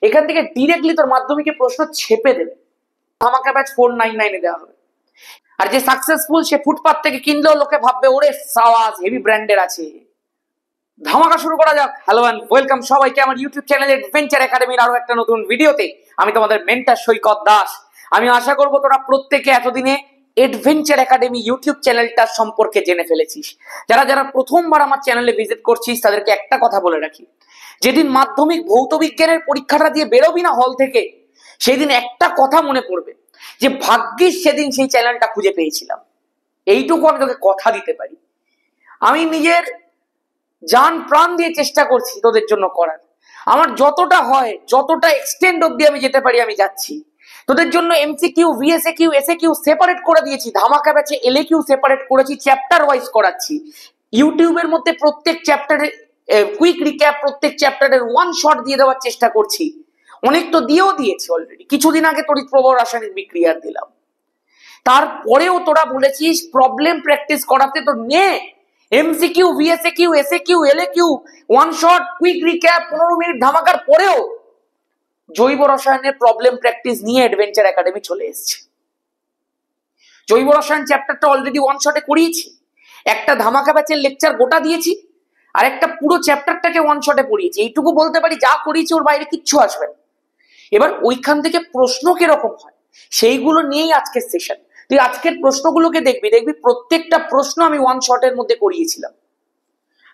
এখান থেকে ডিরেক্টলি তোর মাধ্যমিকে প্রশ্ন ছেপে দেবে, ধামাকা ব্যাচ 499 দেওয়া হবে। আর যে সাকসেসফুল সে ফুটপাথ থেকে কিনলেও লোকে ভাববে ওরে সাওয়াজ হেভি ব্র্যান্ডের আছে। ধামাকা শুরু করা যাক। হ্যালো এন্ড ওয়েলকাম সবাইকে আমার ইউটিউব চ্যানেল অ্যাডভেঞ্চার একাডেমির আরো একটা নতুন ভিডিওতে। আমি তোমাদের মেন্টর সৈকত দাস। আমি আশা করব তোরা প্রত্যেকে এতদিনে অ্যাডভেঞ্চার একাডেমি ইউটিউব চ্যানেলটার সম্পর্কে জেনে ফেলেছিস। যারা যারা প্রথমবার আমার চ্যানেলে ভিজিট করছিস তাদেরকে একটা কথা বলে রাখি, যেদিন মাধ্যমিক ভৌত বিজ্ঞানের পরীক্ষাটা দিয়ে বেরোবি না হল থেকে, সেই দিন একটা কথা মনে পড়বে যে ভাগ্যিস সেদিন সেই চ্যানেলটা খুঁজে পেয়েছিলাম। এইটুকু আমি তোকে কথা দিতে পারি। আমি নিজের জান প্রাণ দিয়ে চেষ্টা করছি তোদের জন্য করার। আমার যতটা হয়, যতটা এক্সটেন্ড অব্দি আমি যেতে পারি আমি যাচ্ছি। তোদের জন্য এমসিকিউ, ভিএসএকিউ, এসএকিউ সেপারেট করে দিয়েছি, ধামাকা ব্যাচে এলএকিউ সেপারেট করেছি, চ্যাপ্টার ওয়াইজ করাচ্ছি। ইউটিউবের মধ্যে প্রত্যেক চ্যাপ্টারের কুইক রিক্যাপ, প্রত্যেক চ্যাপ্টারের ওয়ান শট দিয়ে দেওয়ার চেষ্টা করছি। অনেক তো দিয়েও দিয়েছি অলরেডি। কিছুদিন আগে তড়িৎ প্রবাহ রাসায়নিক বিক্রিয়ার দিলাম। তারপরেও তোরা বলেছিস প্রবলেম প্র্যাকটিস করাতে তো নে MCQ, VSAQ, SAQ, LAQ, one shot, quick recap, 15 minute ধামাকার পরেও জৈব রসায়নের প্রবলেম প্র্যাকটিস নিয়ে অ্যাডভেঞ্চার একাডেমি চলে এসেছে। জৈব রসায়ন চ্যাপ্টারটা অলরেডি ওয়ান শটে করিয়েছি, একটা ধামাকা ব্যাচের লেকচার গোটা দিয়েছি, আর একটা পুরো চ্যাপ্টারটাকে ওয়ান শটে পড়িয়েছি। এইটুকু বলতে পারি যা করিয়েছি ওর বাইরে কিচ্ছু আসবে না। এবার ওইখান থেকে প্রশ্ন কিরকম হয় সেইগুলো নিয়েই আজকের সেশন। তুই আজকের প্রশ্নগুলোকে দেখবি প্রত্যেকটা প্রশ্ন আমি ওয়ান শটের মধ্যে করিয়েছিলাম।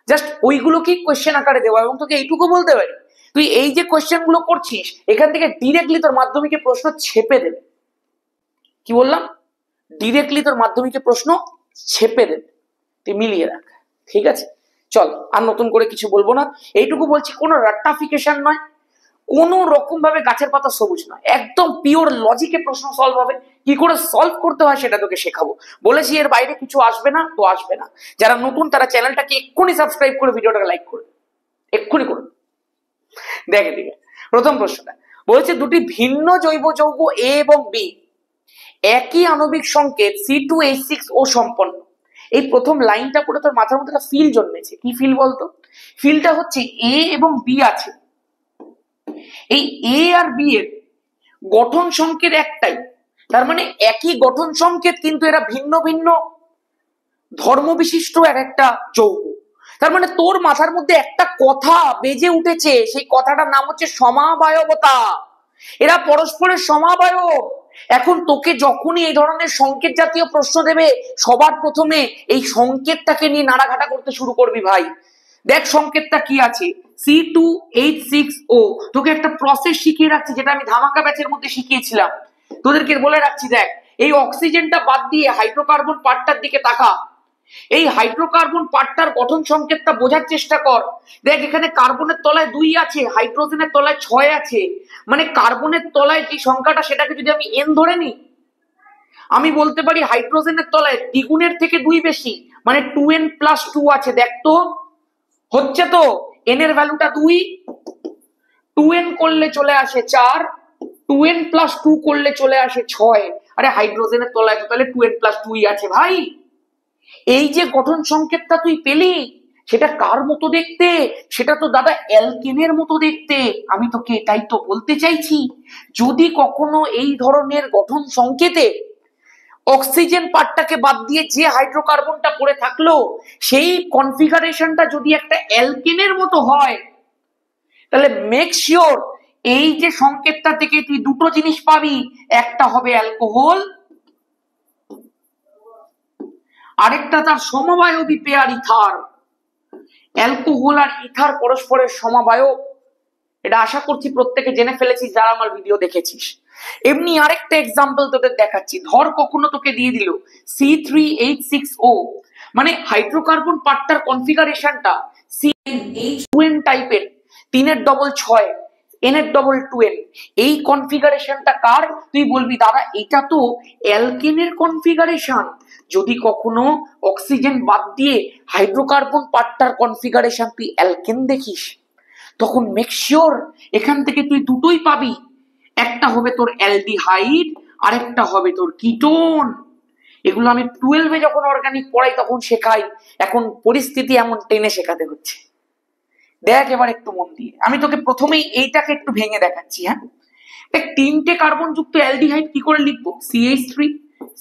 জাস্ট ওইগুলোকেই কোয়েশ্চেন আকারে দেওয়া। এবং তোকে এইটুকু বলতে পারি, তুই এই যে কোয়েশ্চেন গুলো করছিস এখান থেকে ডিরেক্টলি তোর মাধ্যমিকে প্রশ্ন ছেপে দেবে। কি বললাম? ডিরেক্টলি তোর মাধ্যমিকে প্রশ্ন ছেপে দেবে। তুই মিলিয়ে রাখ, ঠিক আছে? চল, আর নতুন করে কিছু বলবো না। এইটুকু বলছি, কোনো রাট্টাফিকেশন নয়, কোনো রকম ভাবে গাছের পাতা সবুজ নয়, একদম পিওর লজিকে প্রশ্ন সলভ হবে। কি করে সলভ করতে হয় সেটা তোকে শেখাবো। বলেছি এর বাইরে কিছু আসবে না তো আসবে না। যারা নতুন তারা চ্যানেলটাকে এক্ষুনি সাবস্ক্রাইব করে ভিডিওটাকে লাইক করে এক্ষুনি করুন। দেখে দিকে প্রথম প্রশ্নটা বলেছে, দুটি ভিন্ন জৈব যৌগ এ এবং বি একই আণবিক সংকেত C2H6O সম্পন্ন। এই প্রথম লাইনটা পড়ে তোর মাথার মধ্যে একটা ফিল জন্মেছে। কি ফিল বলতো? ফিলটা হচ্ছে এ এবং বি আছে, এই এ আর বি এর গঠন সংকেত একটাই, তার মানে একই গঠন সংকেত, কিন্তু এরা ভিন্ন ভিন্ন ধর্ম বিশিষ্ট এক একটা যৌগ। তার মানে তোর মাথার মধ্যে একটা কথা বেজে উঠেছে, সেই কথাটার নাম হচ্ছে সমাবয়বতা। এরা পরস্পরের সমাবয়ব। এখন তোকে যখনই এই ধরনের সংকেত জাতীয় প্রশ্ন দেবে, সবার প্রথমে এই সংকেতটাকে নিয়ে নাড়াঘাটা করতে শুরু করবি ভাই। দেখ সংকেতটা কি আছে, C2H6O। তোকে একটা প্রসেস শিখিয়ে রাখছি, যেটা আমি ধামাকা ব্যাচের মধ্যে শিখিয়েছিলাম। তোদেরকে বলে রাখছি, দেখ এই অক্সিজেনটা বাদ দিয়ে হাইড্রোকার্বন পার্টটার দিকে তাকা। এই হাইড্রোকার্বন পার্টটার গঠন সংকেতটা বোঝার চেষ্টা কর। দেখ এখানে কার্বনের তলায় 2 আছে, হাইড্রোজেনের তলায় 6 আছে। মানে কার্বনের তলায় যে সংখ্যাটা সেটাকে যদি আমি n ধরে নিই, আমি বলতে পারি হাইড্রোজেনের তলায় দ্বিগুণের থেকে 2 বেশি, মানে 2n+2 আছে। দেখ তো হচ্ছে তো, n এর ভ্যালুটা 2, 2n করলে চলে আসে 4, 2n+2 করলে চলে আসে 6। আরে হাইড্রোজেনের তলায় তো তাহলে 2n+2 আছে ভাই। এই যে গঠন সংকেতটা তুই পেলি, সেটা কার মতো দেখতে? সেটা তো দাদা অ্যালকেনের মতো দেখতে। আমি তোকে এটাই তো বলতে চাইছি, যদি কখনো এই ধরনের গঠন সংকেতে অক্সিজেন পার্টটাকে বাদ দিয়ে যে হাইড্রোকার্বনটা পড়ে থাকলো, সেই কনফিগারেশনটা যদি একটা অ্যালকেনের মতো হয়, তাহলে মেক শিওর এই যে সংকেতটা থেকে তুই দুটো জিনিস পাবি। একটা হবে অ্যালকোহল, আরেকটা তার সমবায়বী পেয়ার ইথার। অ্যালকোহল আর ইথার পরস্পরের সমবায়ব, এটা আশা করছি প্রত্যেকে জেনে ফেলেছিস যারা আমার ভিডিও দেখেছিস। এমনি আরেকটা এক্সাম্পল তোদের দেখাচ্ছি। ধর কখনো তোকে দিয়ে দিল C3H6O, মানে হাইড্রোকার্বন পার্টটার কনফিগারেশনটা CH2N টাইপের, 3 6 N 2N। এই কনফিগারেশনটা কার? তুই বলবি দাদা এটা তো অ্যালকেনের কনফিগারেশন। যদি কখনো অক্সিজেন বাদ দিয়ে হাইড্রোকার্বন পার্টটার কনফিগারেশন তুই অ্যালকেন দেখিস, তখন মেক শিওর এখান থেকে তুই দুটোই পাবি। একটা হবে তোর অ্যালডিহাইড, আরেকটা হবে তোর কিটোন। এগুলো আমি 12-এ যখন অর্গানিক পড়াই তখন শেখাই, এখন পরিস্থিতি এমন টেনে শেখাতে হচ্ছে। দেখ এবার একটু মন দিয়ে, আমি তোকে প্রথমেই এইটাকে একটু ভেঙে দেখাচ্ছি। হ্যাঁ, দেখ তিনটে কার্বন যুক্ত অ্যালডিহাইড কি করে লিখবো? CH3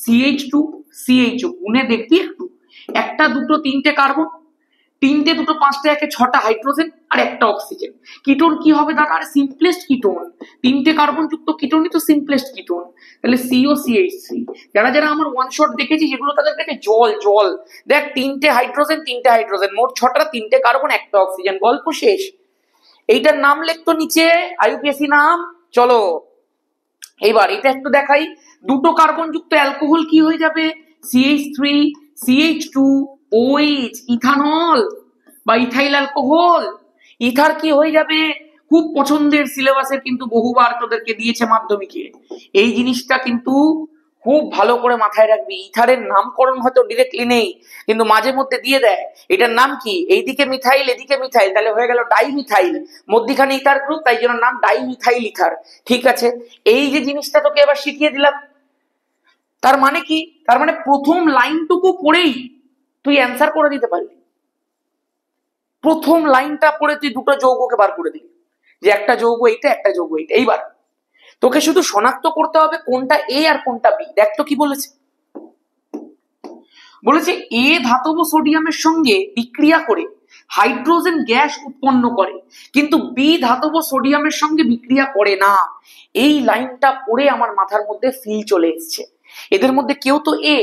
CH2 CHO, গুনে দেখবি একটু, একটা দুটো তিনটে কার্বন, তিনটে দুটো পাঁচটা একে ছটা হাইড্রোজেন আর একটা অক্সিজেন। কিটোন কি হবে দাদা? আরে সিম্পলেস্ট কিটোন, তিনটে কার্বন যুক্ত কিটোনই তো সিম্পলেস্ট কিটোন। তাহলে COCH3। যারা যারা আমার ওয়ান শট দেখেছি যেগুলো তাদের কাছে জল জল, দেখ তিনটে হাইড্রোজেন মোট ছটা, তিনটে কার্বন একটা অক্সিজেন, গল্প শেষ। এইটার নাম লিখতো নিচে, আইউপিএসসি নাম। চলো এইবার এটা একটু দেখাই, দুটো কার্বন যুক্ত অ্যালকোহল কি হয়ে যাবে? CH3 CH2 OH, ইথানল বা ইথাইল অ্যালকোহল। ইথার কি হয়ে যাবে? খুব পছন্দের, সিলেবাসের কিন্তু বহুবার তোদেরকে দিয়েছে মাধ্যমিকে, এই জিনিসটা কিন্তু খুব ভালো করে মাথায় রাখবি। ইথারের নামকরণ হয়তো ডিরেক্টলি নেই, কিন্তু মাঝে মধ্যে দিয়ে দেয়। এটার নাম কি? এইদিকে মিথাইল এদিকে মিথাইল, তাহলে হয়ে গেল ডাইমিথাইল, মধ্যিখানে ইথার গ্রুপ, তাই জন্য নাম ডাইমিথাইল ইথার। ঠিক আছে, এই যে জিনিসটা তোকে এবার শিখিয়ে দিলাম, তার মানে কি? তার মানে প্রথম লাইনটুকু পড়েই তুই অ্যান্সার করে দিতে পারলি। প্রথম লাইনটা পড়ে তুই দুটো যৌগকে বার করে দিলি, যে একটা যৌগ এইটা একটা যৌগ এইটা। এইবার তোকে শুধু শনাক্ত করতে হবে কোনটা এ আর কোনটা বি। দেখ তো কি বলেছে, বলেছে এ ধাতব সোডিয়ামের সঙ্গে বিক্রিয়া করে হাইড্রোজেন গ্যাস উৎপন্ন করে, কিন্তু বি ধাতব সোডিয়ামের সঙ্গে বিক্রিয়া করে না। এই লাইনটা পড়ে আমার মাথার মধ্যে ফিল চলে এসছে, এদের মধ্যে কেউ তো এ,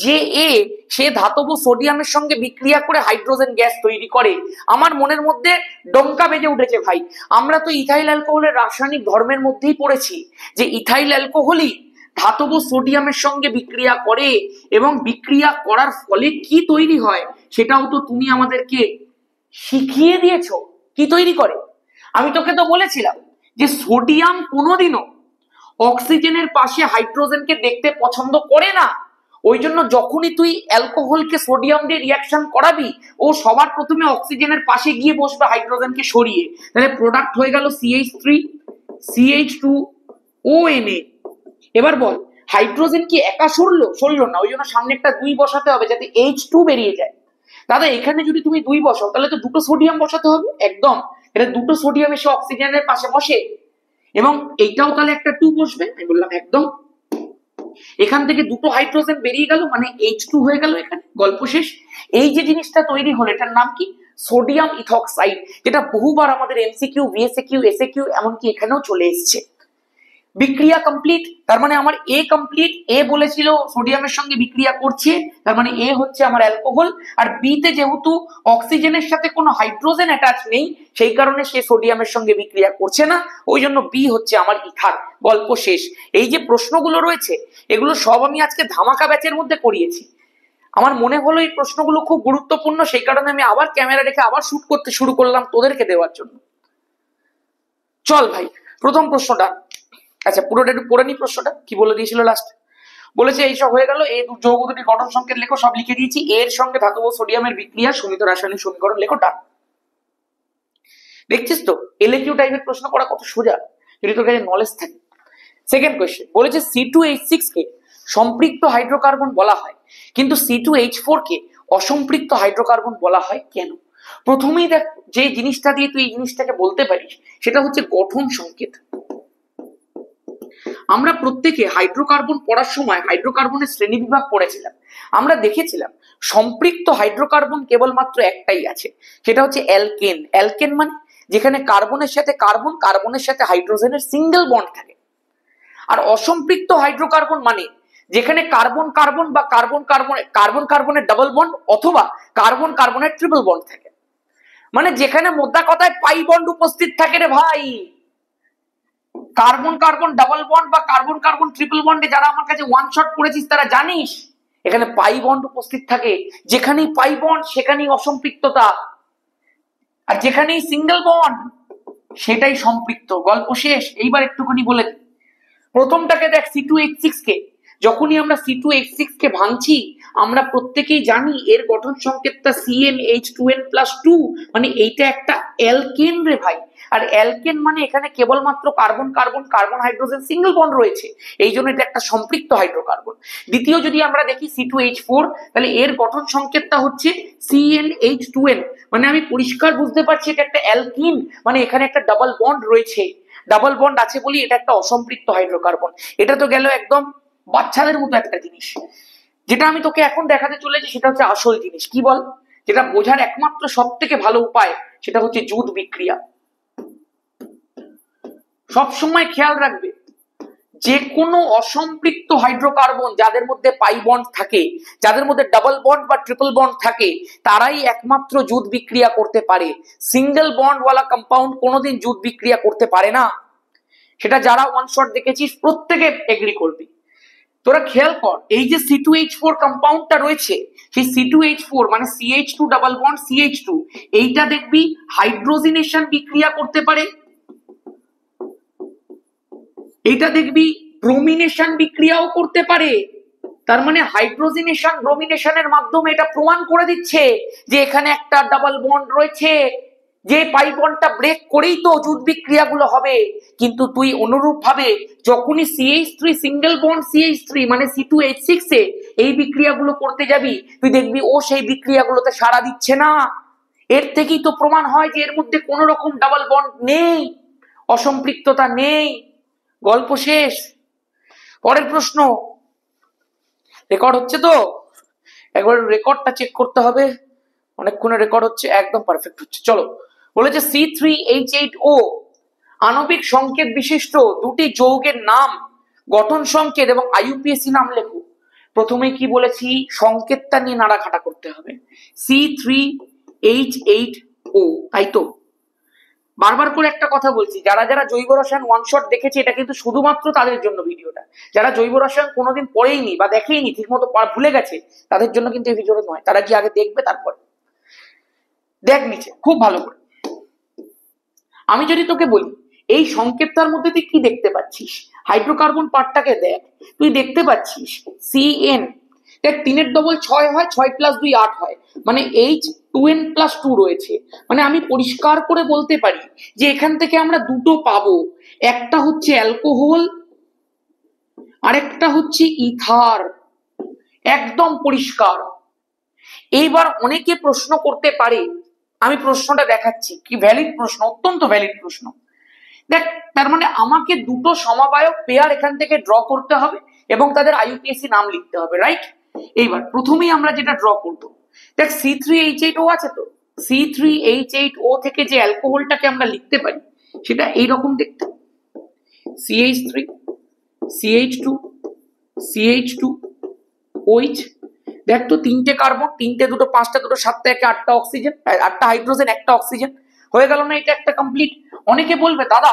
যে এ সে ধাতব সোডিয়ামের সঙ্গে বিক্রিয়া করে হাইড্রোজেন গ্যাস তৈরি করে। আমার মনের মধ্যে ডঙ্কা বেজে উঠেছে ভাই, আমরা তো ইথাইল অ্যালকোহলের রাসায়নিক ধর্মের মধ্যেই পড়েছি যে ইথাইল অ্যালকোহলই ধাতব সোডিয়ামের সঙ্গে বিক্রিয়া করে, এবং বিক্রিয়া করার ফলে কি তৈরি হয় সেটাও তো তুমি আমাদেরকে শিখিয়ে দিয়েছো কি তৈরি করে। আমি তোকে তো বলেছিলাম যে সোডিয়াম কোনোদিনও অক্সিজেনের পাশে হাইড্রোজেনকে দেখতে পছন্দ করে না, ওই জন্য যখনই তুই অ্যালকোহলকে সোডিয়াম দিয়ে রিয়াকশন করাবি, ও সবার প্রথমে অক্সিজেনের পাশে গিয়ে বসবে হাইড্রোজেনকে সরিয়ে, তাহলে প্রোডাক্ট হয়ে গেল CH3 CH2 ONA। এবার বল, হাইড্রোজেন কি একা সরলো না, ওই জন্য সামনে একটা 2 বসাতে হবে যাতে H2 বেরিয়ে যায়। দাদা এখানে যদি তুমি 2 বসাও তাহলে তো দুটো সোডিয়াম বসাতে হবে, একদম, এটা দুটো সোডিয়াম এসে অক্সিজেনের পাশে বসে, এবং এইটাও তাহলে একটা 2 বসবে। আমি বললাম একদম, এখান থেকে দুটো হাইড্রোজেন বেরিয়ে গেল মানে H2 হয়ে গেল, এখানে গল্প শেষ। এই যে জিনিসটা তৈরি হলো এটার নাম কি? সোডিয়াম ইথক্সাইড, যেটা বহুবার আমাদের MCQ VSQ SAQ এমনকি এখানেও চলে এসেছে। বিক্রিয়া কমপ্লিট, তার মানে আমার এ কমপ্লিট, এ বলেছিল সোডিয়ামের সঙ্গে বিক্রিয়া করছে, তার মানে এ হচ্ছে আমার অ্যালকোহল। আর বিতে যেহেতু অক্সিজেনের সাথে কোনো হাইড্রোজেন অ্যাটাচ নেই, সেই কারণে সে সোডিয়ামের সঙ্গে বিক্রিয়া করছে না, ওই জন্য বি হচ্ছে আমার ইথার, গল্প শেষ। এই যে প্রশ্নগুলো রয়েছে এগুলো সব আমি আজকে ধামাকা ব্যাচের মধ্যে করিয়েছি। আমার মনে হলো এই প্রশ্নগুলো খুব গুরুত্বপূর্ণ, সেই কারণে আমি আবার ক্যামেরা রেখে আবার শুট করতে শুরু করলাম তোদেরকে দেওয়ার জন্য। চল ভাই, প্রথম প্রশ্নটা, আচ্ছা পুরোটা একটু পড়ে নি। প্রশ্নটা কি বলে দিয়েছিল লাস্ট? বলেছে এইসব হয়ে গেল, এই যৌগ দুটি গঠন সংকেত লেখো, সব লিখে দিয়েছি। এর সঙ্গে ধাতব সোডিয়ামের বিক্রিয়া সীমিত রাসায়নিক সমীকরণ লেখো, ডান। দেখছিস তো এলএকিউ টাইপের প্রশ্ন করা কত সোজা যদি তোর কাছে নলেজ থাকে। সেকেন্ড কোয়েশ্চেন বলেছে C2H6 কে সম্পৃক্ত হাইড্রোকার্বন বলা হয়, কিন্তু C2H4 কে অসম্পৃক্ত হাইড্রোকার্বন বলা হয় কেন? প্রথমেই দেখ, যে জিনিসটা দিয়ে তুই এই জিনিসটাকে বলতে পারিস সেটা হচ্ছে গঠন সংকেত। আমরা প্রত্যেকে হাইড্রোকার্বন পড়ার সময় হাইড্রোকার্বনের শ্রেণী বিভাগ পড়েছিলাম, আমরা দেখেছিলাম সম্পৃক্ত হাইড্রোকার্বন কেবলমাত্র একটাই আছে, সেটা হচ্ছে অ্যালকেন। অ্যালকেন মানে যেখানে কার্বনের সাথে কার্বন, কার্বনের সাথে হাইড্রোজেনের সিঙ্গেল বন্ড থাকে। আর অসম্পৃক্ত হাইড্রোকার্বন মানে যেখানে কার্বন কার্বন বা কার্বন কার্বনের ডাবল বন্ড অথবা কার্বন কার্বনের ট্রিপল বন্ড থাকে, মানে যেখানে মোদ্দা কথায় পাই বন্ড উপস্থিত থাকে রে ভাই। কার্বন কার্বন ডাবল বন্ড বা কার্বন কার্বন ট্রিপল বন্ডে যারা আমার কাছে ওয়ান শট পড়েছিস তারা জানিস এখানে পাই বন্ড উপস্থিত থাকে। যেখানেই পাই বন্ড সেখানেই অসম্পৃক্ততা, আর যেখানেই সিঙ্গেল বন্ড সেটাই সম্পৃক্ত, গল্প শেষ। এইবার একটুখানি বলে দিই, প্রথমটাকে দেখ C2H6 কে যখনই আমরা C2H6 কে ভাঙছি আমরা প্রত্যেকেই জানি এর গঠন সংকেতটা CnH2n+2, মানে এইটা একটা অ্যালকেন রে ভাই। আর অ্যালকেন মানে এখানে কেবলমাত্র carbon carbon carbon hydrogen single bond রয়েছে, এই জন্য এটা একটা সম্পৃক্ত হাইড্রোকার্বন। দ্বিতীয় যদি আমরা দেখি C2H4, তাহলে এর গঠন সংকেতটা হচ্ছে CnH2n, মানে আমি পরিষ্কার বুঝতে পারছি এটা একটা অ্যালকিন, মানে এখানে একটা ডাবল বন্ড রয়েছে, ডাবল বন্ড আছে বলি এটা একটা অসম্পৃক্ত হাইড্রোকার্বন। এটা তো গেল একদম বাচ্চাদের মতো একটা জিনিস। যেটা আমি তোকে এখন দেখাতে চলেছি সেটা হচ্ছে আসল জিনিস, কি বল? যেটা বোঝার একমাত্র সব থেকে ভালো উপায় সেটা হচ্ছে জুট বিক্রিয়া। সবসময় খেয়াল রাখবে যে কোনো অসম্পৃক্ত হাইড্রোকার্বন যাদের মধ্যে পাই বন্ড থাকে, যাদের মধ্যে ডাবল বন্ড বা ট্রিপল বন্ড থাকে, তারাই একমাত্র জুট বিক্রিয়া করতে পারে। সিঙ্গেল বন্ডওয়ালা কম্পাউন্ড কোনোদিন জুট বিক্রিয়া করতে পারে না। সেটা যারা ওয়ান শট দেখেছিস প্রত্যেকে এগ্রি করবি। তোরা খেয়াল কর, এই যে C2H4 কম্পাউন্ডটা রয়েছে, সেই C2H4 মানে CH2 ডাবল বন্ড CH2, এইটা দেখবি হাইড্রোজিনেশন বিক্রিয়া করতে পারে, এইটা দেখবি ব্রোমিনেশন বিক্রিয়াও করতে পারে। তার মানে হাইড্রোজিনেশন ব্রোমিনেশনের মাধ্যমে এটা প্রমাণ করে দিচ্ছে যে এখানে একটা ডাবল বন্ড রয়েছে, যে পাই বন্ডটা ব্রেক করেই তো জুট বিক্রিয়াগুলো হবে। কিন্তু তুই অনুরূপ ভাবে যখনই CH3 সিঙ্গেল বন্ড CH3 মানে C2H6 এ এই বিক্রিয়াগুলো করতে যাবি, তুই দেখবি ও সেই বিক্রিয়াগুলোতে সাড়া দিচ্ছে না। এর থেকেই তো প্রমাণ হয় যে এর মধ্যে কোনো রকম ডাবল বন্ড নেই, অসম্পৃক্ততা নেই। গল্প শেষ। পরের প্রশ্ন। রেকর্ড হচ্ছে তো? একবার রেকর্ডটা চেক করতে হবে। অনেকক্ষণে রেকর্ড হচ্ছে, একদম পারফেক্ট হচ্ছে। চলো, বলেছে C3H8O আণবিক সংকেত বিশিষ্ট দুটি যৌগের নাম, গঠন সংকেত এবং IUPAC নাম লেখো। প্রথমে কি বলেছি, সংকেতটা নিয়ে নাড়াঘাটা করতে হবে। C3H8O, তাই তো? বারবার করে একটা কথা বলছি, যারা যারা জৈব রসায়ন ওয়ান শট দেখেছে এটা কিন্তু শুধুমাত্র তাদের জন্য ভিডিওটা। যারা জৈব রসায়ন কোনোদিন পড়েইনি বা দেখেইনি, ঠিকমতো ভুলে গেছে, তাদের জন্য কিন্তু এই ভিডিওটা নয়। তারা কি আগে দেখবে তারপরে দেখ নিচে খুব ভালো করে। আমি যদি তোকে বলি এই সংকেতটার মধ্যে তুই কি দেখতে পাচ্ছিস, হাইড্রোকার্বন পার্টটাকে দেখ, তুই দেখতে পাচ্ছিস CN, দেখ 3 ডবল 6 হয়, 6 + 2 8 হয়, মানে H2n+2 রয়েছে। মানে আমি পরিষ্কার করে বলতে পারি যে এখান থেকে আমরা দুটো পাবো, একটা হচ্ছে অ্যালকোহল আরেকটা হচ্ছে ইথার, একদম পরিষ্কার। এইবার অনেকে প্রশ্ন করতে পারে, আমি প্রশ্নটা দেখাচ্ছি, কি ভ্যালিড প্রশ্ন, অত্যন্ত ভ্যালিড প্রশ্ন। দেখ, তার মানে আমাকে দুটো সমবায়ক পেয়ার এখান থেকে ড্র করতে হবে এবং তাদের IUPAC নাম লিখতে হবে, রাইট? এইবার প্রথমেই আমরা যেটা ড্র করব, দেখ C3H8O আছে তো, C3H8O থেকে যে অ্যালকোহলটাকে আমরা লিখতে পারি সেটা এইরকম দেখতে, CH3 CH2 CH2 OH। দেখ তো, 3টে কার্বন, 3টে 2টো 5টা 2টো 7টা 8টা অক্সিজেন, 8টা হাইড্রোজেন 1টা অক্সিজেন, হয়ে গেল না এটা একটা কমপ্লিট? অনেকে বলবে দাদা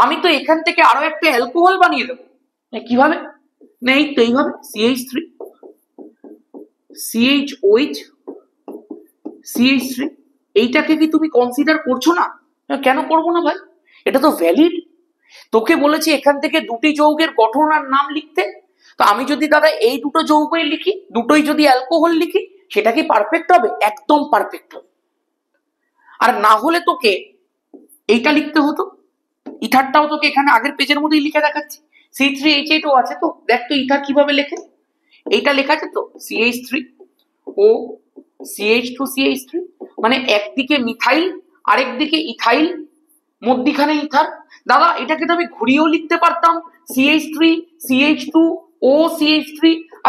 আমি তো এখান থেকে আরো একটা অ্যালকোহল বানিয়ে দেবো, কিভাবে? না এই তো এইভাবে, CH3 CHOH CH3, এইটাকে কি তুমি কনসিডার করছো না? কেন করবো না ভাই, এটা তো ভ্যালিড। তোকে বলেছি এখান থেকে দুটি যৌগের গঠন আর নাম লিখতে, তো আমি যদি দাদা এই দুটো যৌগই লিখি, দুটোই যদি অ্যালকোহল লিখি, সেটা কি পারফেক্ট হবে? একদম পারফেক্ট হবে। আর না হলে তোকে এইটা লিখতে হতো, ইথারটাও তোকে এখানে আগের পেজের মধ্যেই লিখে দেখাচ্ছি। C3H8O আছে তো, দেখ তো ইথার কিভাবে লেখে, এইটা লেখা আছে তো, CH3O CH2 CH3, মানে একদিকে মিথাইল আরেকদিকে ইথাইল, মধ্যিখানে ইথার। দাদা এটাকে তো আমি ঘুরিয়েও লিখতে পারতাম, CH3 CH2 O CH3।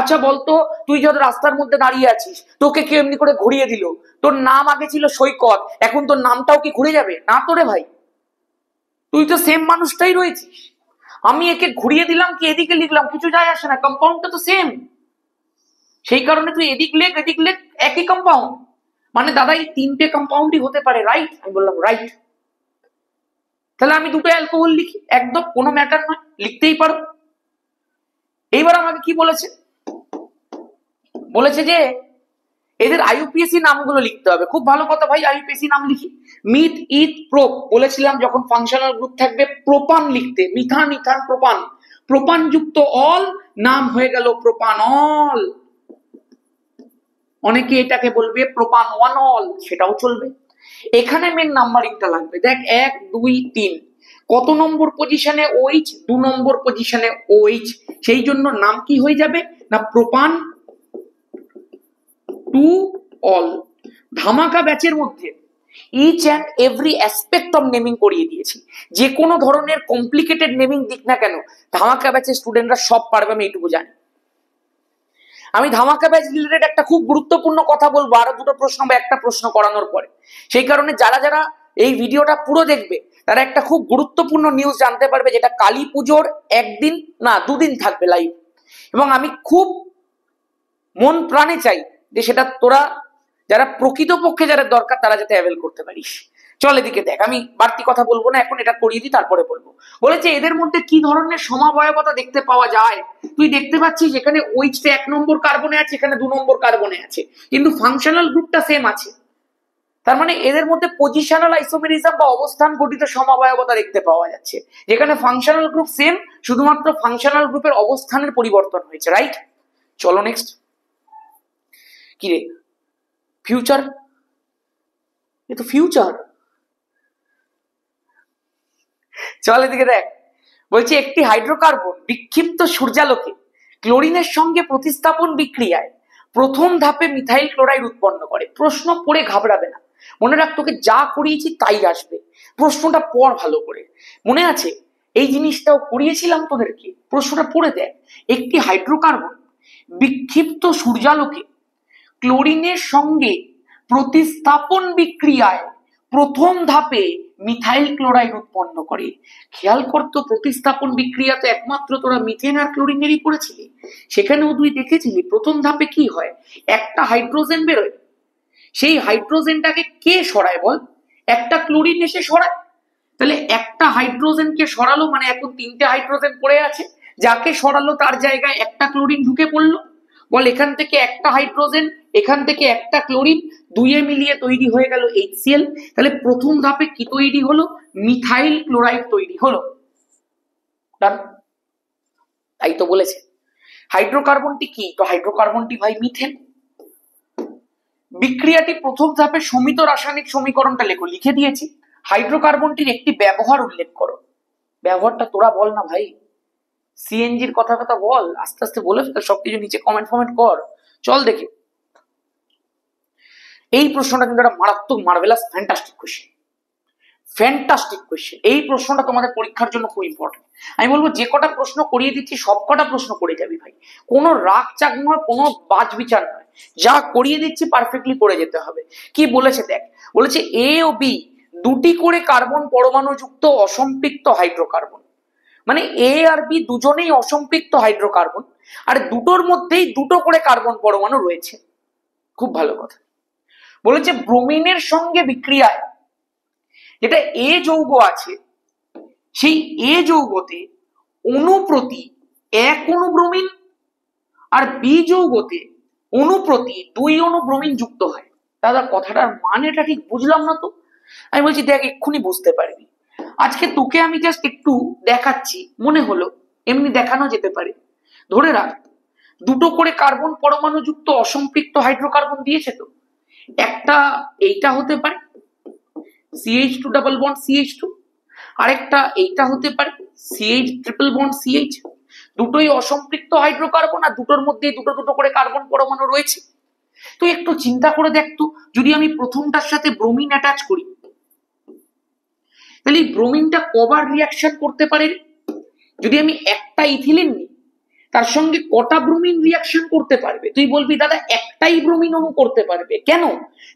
আচ্ছা বলতো, তুই যত রাস্তার মধ্যে দাঁড়িয়ে আছিস, তোকে কেউ এমনি করে ঘুরিয়ে দিল, তোর নাম আগে ছিল সৈকত, এখন তোর নামটাও কি ঘুরে যাবে? না তো রে ভাই, তুই তো সেম মানুষটাই রয়েছিস। আমি একে ঘুরিয়ে দিলাম কি এদিকে লিখলাম কিছু যায় আসে না, কম্পাউন্ডটা তো সেম। সেই কারণে তুই এদিক লেখ এদিক লেখ, একই কম্পাউন্ড। মানে দাদা এই 3টে কম্পাউন্ডই হতে পারে, রাইট? আমি বললাম রাইট। তাহলে আমি দুটো অ্যালকোহল লিখি, একদম কোনো ম্যাটার নয়, লিখতেই পারো। এইবার আমাকে কি বলেছে, বলেছে যে এদের IUPAC নামগুলো লিখতে হবে। খুব ভালো কথা ভাই, IUPAC নাম লিখি। মিথ ইথ প্রোপ বলেছিলাম যখন ফাংশনাল গ্রুপ থাকবে প্রোপান লিখতে, মিথান ইথান প্রোপান। প্রোপানযুক্ত অল নাম হয়ে গেল প্রোপানল। অনেকে এটাকে বলবে প্রোপানওয়ানল, সেটাও চলবে। এখানে মেন নাম্বারিংটা লাগবে। দেখ 1 2 3 কত নম্বর পজিশনে OH, 2 নম্বর পজিশনে OH, সেই জন্য নাম কি হয়ে যাবে না প্রোপান টু অল। ধামাকা ব্যাচের মধ্যে each and every aspect of naming করিয়ে দিয়েছি। যে কোনো ধরনের কমপ্লিকেটেড নেমিং দিক না কেন ধামাকা ব্যাচের স্টুডেন্টরা সব পারবে, আমি এইটুকু জানি। আমি ধামাকা ব্যাচ রিলেটেড একটা খুব গুরুত্বপূর্ণ কথা বলবো আরো দুটো প্রশ্ন বা একটা প্রশ্ন করানোর পরে। সেই কারণে যারা যারা এই ভিডিওটা পুরো দেখবে তারা একটা খুব গুরুত্বপূর্ণ নিউজ জানতে পারবে, যেটা কালী পুজোর একদিন না দুদিন থাকবে লাইভ, এবং আমি খুব মন প্রাণে চাই যে সেটা তোরা যারা প্রকৃতপক্ষে যারা দরকার তারা যাতে অ্যাভেল করতে পারিস। চল এদিকে দেখ, আমি বাড়তি কথা বলবো না এখন, এটা করিয়ে দিই তারপরে বলবো। বলেছে এদের মধ্যে কি ধরনের সমাবয়বতা দেখতে পাওয়া যায়। তুই দেখতে পাচ্ছিস এখানে ওইচটা 1 নম্বর কার্বনে আছে, এখানে 2 নম্বর কার্বনে আছে, কিন্তু ফাংশনাল গ্রুপটা সেম আছে। তার মানে এদের মধ্যে পজিশনাল আইসোমেরিজম বা অবস্থান গঠিত সমাবয়বতা দেখতে পাওয়া যাচ্ছে, যেখানে ফাংশনাল গ্রুপ সেম, শুধুমাত্র ফাংশনাল গ্রুপের অবস্থানের পরিবর্তন হয়েছে। রাইট, চলো নেক্সট। কি রে ফিউচার, এ তো ফিউচার। চল এদিকে দেখ, বলছে একটি হাইড্রোকার্বন বিক্ষিপ্ত সূর্যালোকে ক্লোরিনের সঙ্গে প্রতিস্থাপন বিক্রিয়ায় প্রথম ধাপে মিথাইল ক্লোরাইড উৎপন্ন করে। প্রশ্ন পড়ে ঘাবড়াবে না, মনে রাখ তোকে যা করিয়েছি তাই আসবে। প্রশ্নটা পড় ভালো করে, মনে আছে এই জিনিসটাও করিয়েছিলাম তোদেরকে, প্রশ্নটা পড়ে দেখ। একটি হাইড্রোকার্বন বিক্ষিপ্ত সূর্যালোকে ক্লোরিনের সঙ্গে প্রতিস্থাপন বিক্রিয়ায় প্রথম ধাপে মিথাইল ক্লোরাইড উৎপন্ন করে। খেয়াল করতো প্রতিস্থাপন বিক্রিয়া তো একমাত্র তোরা মিথেন আর ক্লোরিনেরই পড়েছিলি, সেখানেও তুই দেখেছিলি প্রথম ধাপে কি হয়, একটা হাইড্রোজেন বেরোয়, সেই হাইড্রোজেনটাকে কে সরায় বল, একটা ক্লোরিন এসে সরায়। তাহলে একটা হাইড্রোজেনকে সরালো মানে এখন 3টে হাইড্রোজেন পড়ে আছে, যাকে সরালো তার জায়গায় একটা ক্লোরিন ঢুকে পড়লো। বল এখান থেকে একটা হাইড্রোজেন, এখান থেকে একটা ক্লোরিন, দুইয়ে মিলিয়ে তৈরি হয়ে গেল HCl। তাহলে প্রথম ধাপে কি তৈরি হলো, মিথাইল ক্লোরাইড তৈরি হলো। ডান, তাই তো বলেছে। হাইড্রোকার্বনটি কি, তো হাইড্রোকার্বনটি ভাই মিথেন। বিক্রিয়াটি প্রথম ধাপে সমিত রাসায়নিক সমীকরণটা লেখো, লিখে দিয়েছি। হাইড্রোকার্বনটির একটি ব্যবহার উল্লেখ করো। ব্যবহারটা তোরা বল না ভাই, সিএনজির কথা বল, আস্তে আস্তে বলে ফেল, সবকিছু নিচে কমেন্ট কর। চল দেখি এই প্রশ্নটা কিন্তু একটা মারাত্মক marvellous fantastic question, fantastic question. এই প্রশ্নটা তোমাদের পরীক্ষার জন্য খুব ইম্পর্টেন্ট। আমি বলবো যে কটা প্রশ্ন করিয়ে দিচ্ছি সব কটা প্রশ্ন করে যাবি ভাই, কোনো রাগ চাক নয়, কোনো বাজ বিচার নয়, যা করিয়ে দিচ্ছি পারফেক্টলি করে যেতে হবে। কি বলেছে দেখ, বলেছে এ ও বি দুটি করে কার্বন পরমাণু যুক্ত অসম্পৃক্ত হাইড্রোকার্বন, মানে এ আর বি দুজনেই অসম্পৃক্ত হাইড্রোকার্বন, আর দুটোর মধ্যেই দুটো করে কার্বন পরমাণু রয়েছে। খুব ভালো কথা। বলেছে ব্রোমিনের সঙ্গে বিক্রিয়ায় যেটা এ যৌগ আছে, সেই এ যৌগতে অনুপ্রতি 1 অণু ব্রোমিন আর বি যৌগতে অনুপ্রতি 2 অণু ব্রোমিন যুক্ত হয়। দাদা কথাটার মানেটা ঠিক বুঝলাম না তো। আমি বলছি দেখ এক্ষুনি বুঝতে পারবি, আজকে তোকে আমি জাস্ট একটু দেখাচ্ছি, মনে হলো এমনি দেখানো যেতে পারে। ধরে রাখ দুটো করে কার্বন পরমাণু যুক্ত অসম্পৃক্ত হাইড্রোকার্বন দিয়েছে, তো একটা এইটা হতে পারে CH2 ডাবল বন্ড CH2, আরেকটা এইটা হতে পারে CH ট্রিপল বন্ড CH। দুটোই অসম্পৃক্ত হাইড্রোকার্বন আর দুটোর মধ্যে দুটো দুটো করে কার্বন পরমাণু রয়েছে। তো একটু চিন্তা করে দেখতো, যদি আমি প্রথমটার সাথে ব্রোমিন অ্যাটাচ করি তাহলে এই ব্রোমিনটা কবার রিয়াকশন করতে পারে। যদি আমি একটা ইথিলিন নিই তার সঙ্গে কটা ব্রোমিন রিয়াকশন করতে পারবে, তুই বলবি দাদা একটাই ব্রোমিন অণু করতে পারবে। কেন,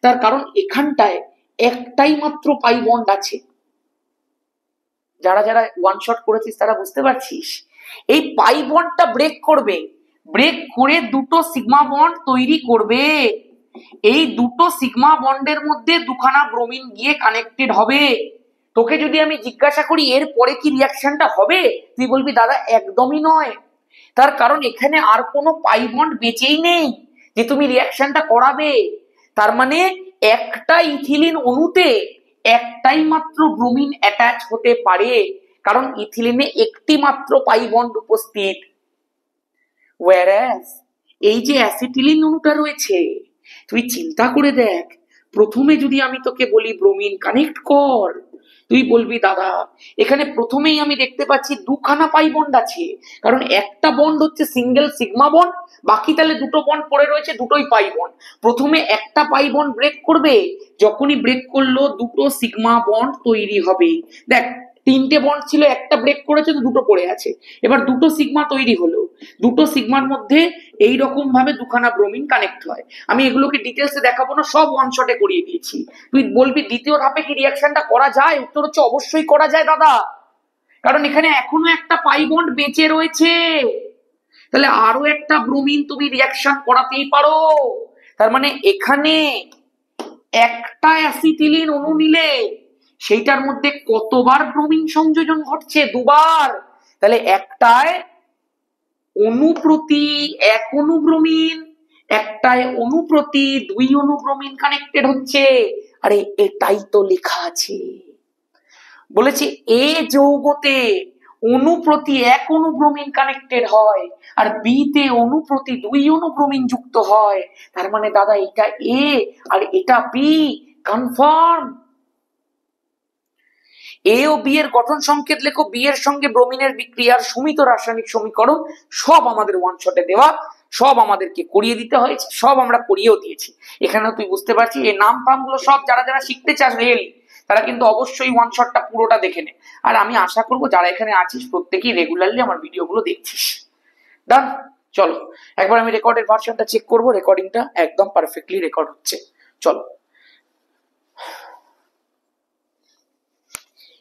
তার কারণ এখানটায় একটাই মাত্র পাই বন্ড আছে। যারা যারা ওয়ান শট করেছিস তারা বুঝতে পারছিস, এই পাই বন্ডটা ব্রেক করবে, ব্রেক করে দুটো সিগমা বন্ড তৈরি করবে। এই দুটো সিগমা বন্ডের মধ্যে দুখানা ব্রোমিন গিয়ে কানেক্টেড হবে। তোকে যদি আমি জিজ্ঞাসা করি এর পরে কি রিয়াকশনটা হবে, তুই বলবি দাদা একদমই নয়। তার কারণ এখানে আর কোনো পাই বন্ড বেঁচেই নেই যে তুমি রিয়াকশনটা করাবে। তার মানে একটা ইথিলিন অণুতে একটাই মাত্র ব্রোমিন অ্যাটাচ হতে পারে, কারণ ইথিলিনে একটি মাত্র পাই বন্ড উপস্থিত, whereas এই যে অ্যাসিটিলিন অণুটা রয়েছে, তুই চিন্তা করে দেখ, প্রথমে যদি আমি তোকে বলি ব্রোমিন কানেক্ট কর, তুই বলবি দাদা এখানে প্রথমেই আমি দেখতে পাচ্ছি দুখানা পাই বন্ড আছে, কারণ একটা বন্ড হচ্ছে সিঙ্গেল সিগমা বন্ড, বাকি তাহলে দুটো বন্ড পড়ে রয়েছে, দুটোই পাই বন্ড। প্রথমে একটা পাই বন্ড ব্রেক করবে, যখনই ব্রেক করলো দুটো সিগমা বন্ড তৈরি হবে। দেখ তিনটে বন্ড ছিল, একটা ব্রেক করেছে তো দুটো পড়ে আছে, এবার দুটো সিগমা তৈরি হলো, দুটো সিগমার মধ্যে এই রকম ভাবে দুখানা ব্রোমিন কানেক্ট হয়। আমি এগুলোকে ডিটেলসে দেখাবো না, সব ওয়ান শটে করিয়ে দিয়েছি। তুই বলবি দ্বিতীয় ধাপে কি রিয়াকশনটা করা যায়? উত্তর হচ্ছে অবশ্যই করা যায় দাদা, কারণ এখানে এখনো একটা পাই বন্ড বেঁচে রয়েছে, তাহলে আরো একটা ব্রোমিন তুমি রিয়াকশন করাতেই পারো। তার মানে এখানে একটা অ্যাসিটিলিন অণু নিলে সেইটার মধ্যে কতবার ব্রোমিন সংযোজন ঘটছে? দুবার। তাহলে একটায় অণু প্রতি এক অণু ব্রোমিন, একটায় অণু প্রতি দুই অণু ব্রোমিন কানেক্টেড হচ্ছে। আরে এটাই তো লেখা আছে, বলেছে এ যৌগতে অণু প্রতি এক অণু ব্রোমিন কানেক্টেড হয়, আর বি তে অণু প্রতি দুই অণু ব্রোমিন যুক্ত হয়। তার মানে দাদা এটা এ আর এটা বি, কনফার্ম। এ ও বি এর গঠন সংকেত লেখো, বি এর সঙ্গে ব্রোমিনের বিক্রিয়ার সুমিত রাসায়নিক সমীকরণ, সব আমাদের ওয়ান শটে দেওয়া, সব আমাদেরকে করিয়ে দিতে হয়েছে, সব আমরা করিয়েও দিয়েছি। এখানেও তুই বুঝতে পারছিস এই নাম ফাম গুলো সব যারা যারা শিখতে চাস রিয়েলি, তারা কিন্তু অবশ্যই ওয়ান শটটা পুরোটা দেখে নে। আর আমি আশা করবো যারা এখানে আছিস প্রত্যেকেই রেগুলারলি আমার ভিডিওগুলো দেখছিস। ডান, চলো একবার আমি রেকর্ডের ভার্সনটা চেক করবো, রেকর্ডিংটা একদম পারফেক্টলি রেকর্ড হচ্ছে। চলো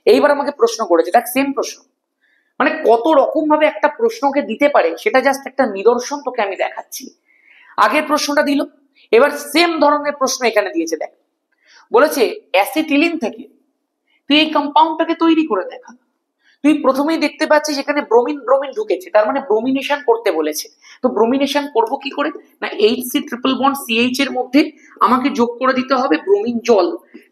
এইবার আমাকে প্রশ্ন করেছে, দেখ সেম প্রশ্ন, মানে কত রকম ভাবে একটা প্রশ্নকে দিতে পারে সেটা জাস্ট একটা নিদর্শন তোকে আমি দেখাচ্ছি। আগের প্রশ্নটা দিল, এবার সেম ধরনের প্রশ্ন এখানে দিয়েছে। দেখ বলেছে অ্যাসিটিলিন থেকে তুই এই কম্পাউন্ডটাকে তৈরি করে দেখা। তুই প্রথমেই দেখতে পাচ্ছিস এখানে ব্রোমিন ব্রোমিন ঢুকেছে, তার মানে ব্রোমিনেশন করতে বলেছে। তো ব্রোমিনেশন করব কি করে? না HC ট্রিপল বন্ড CH এর মধ্যে আমাকে যোগ করে দিতে হবে ব্রোমিন জল।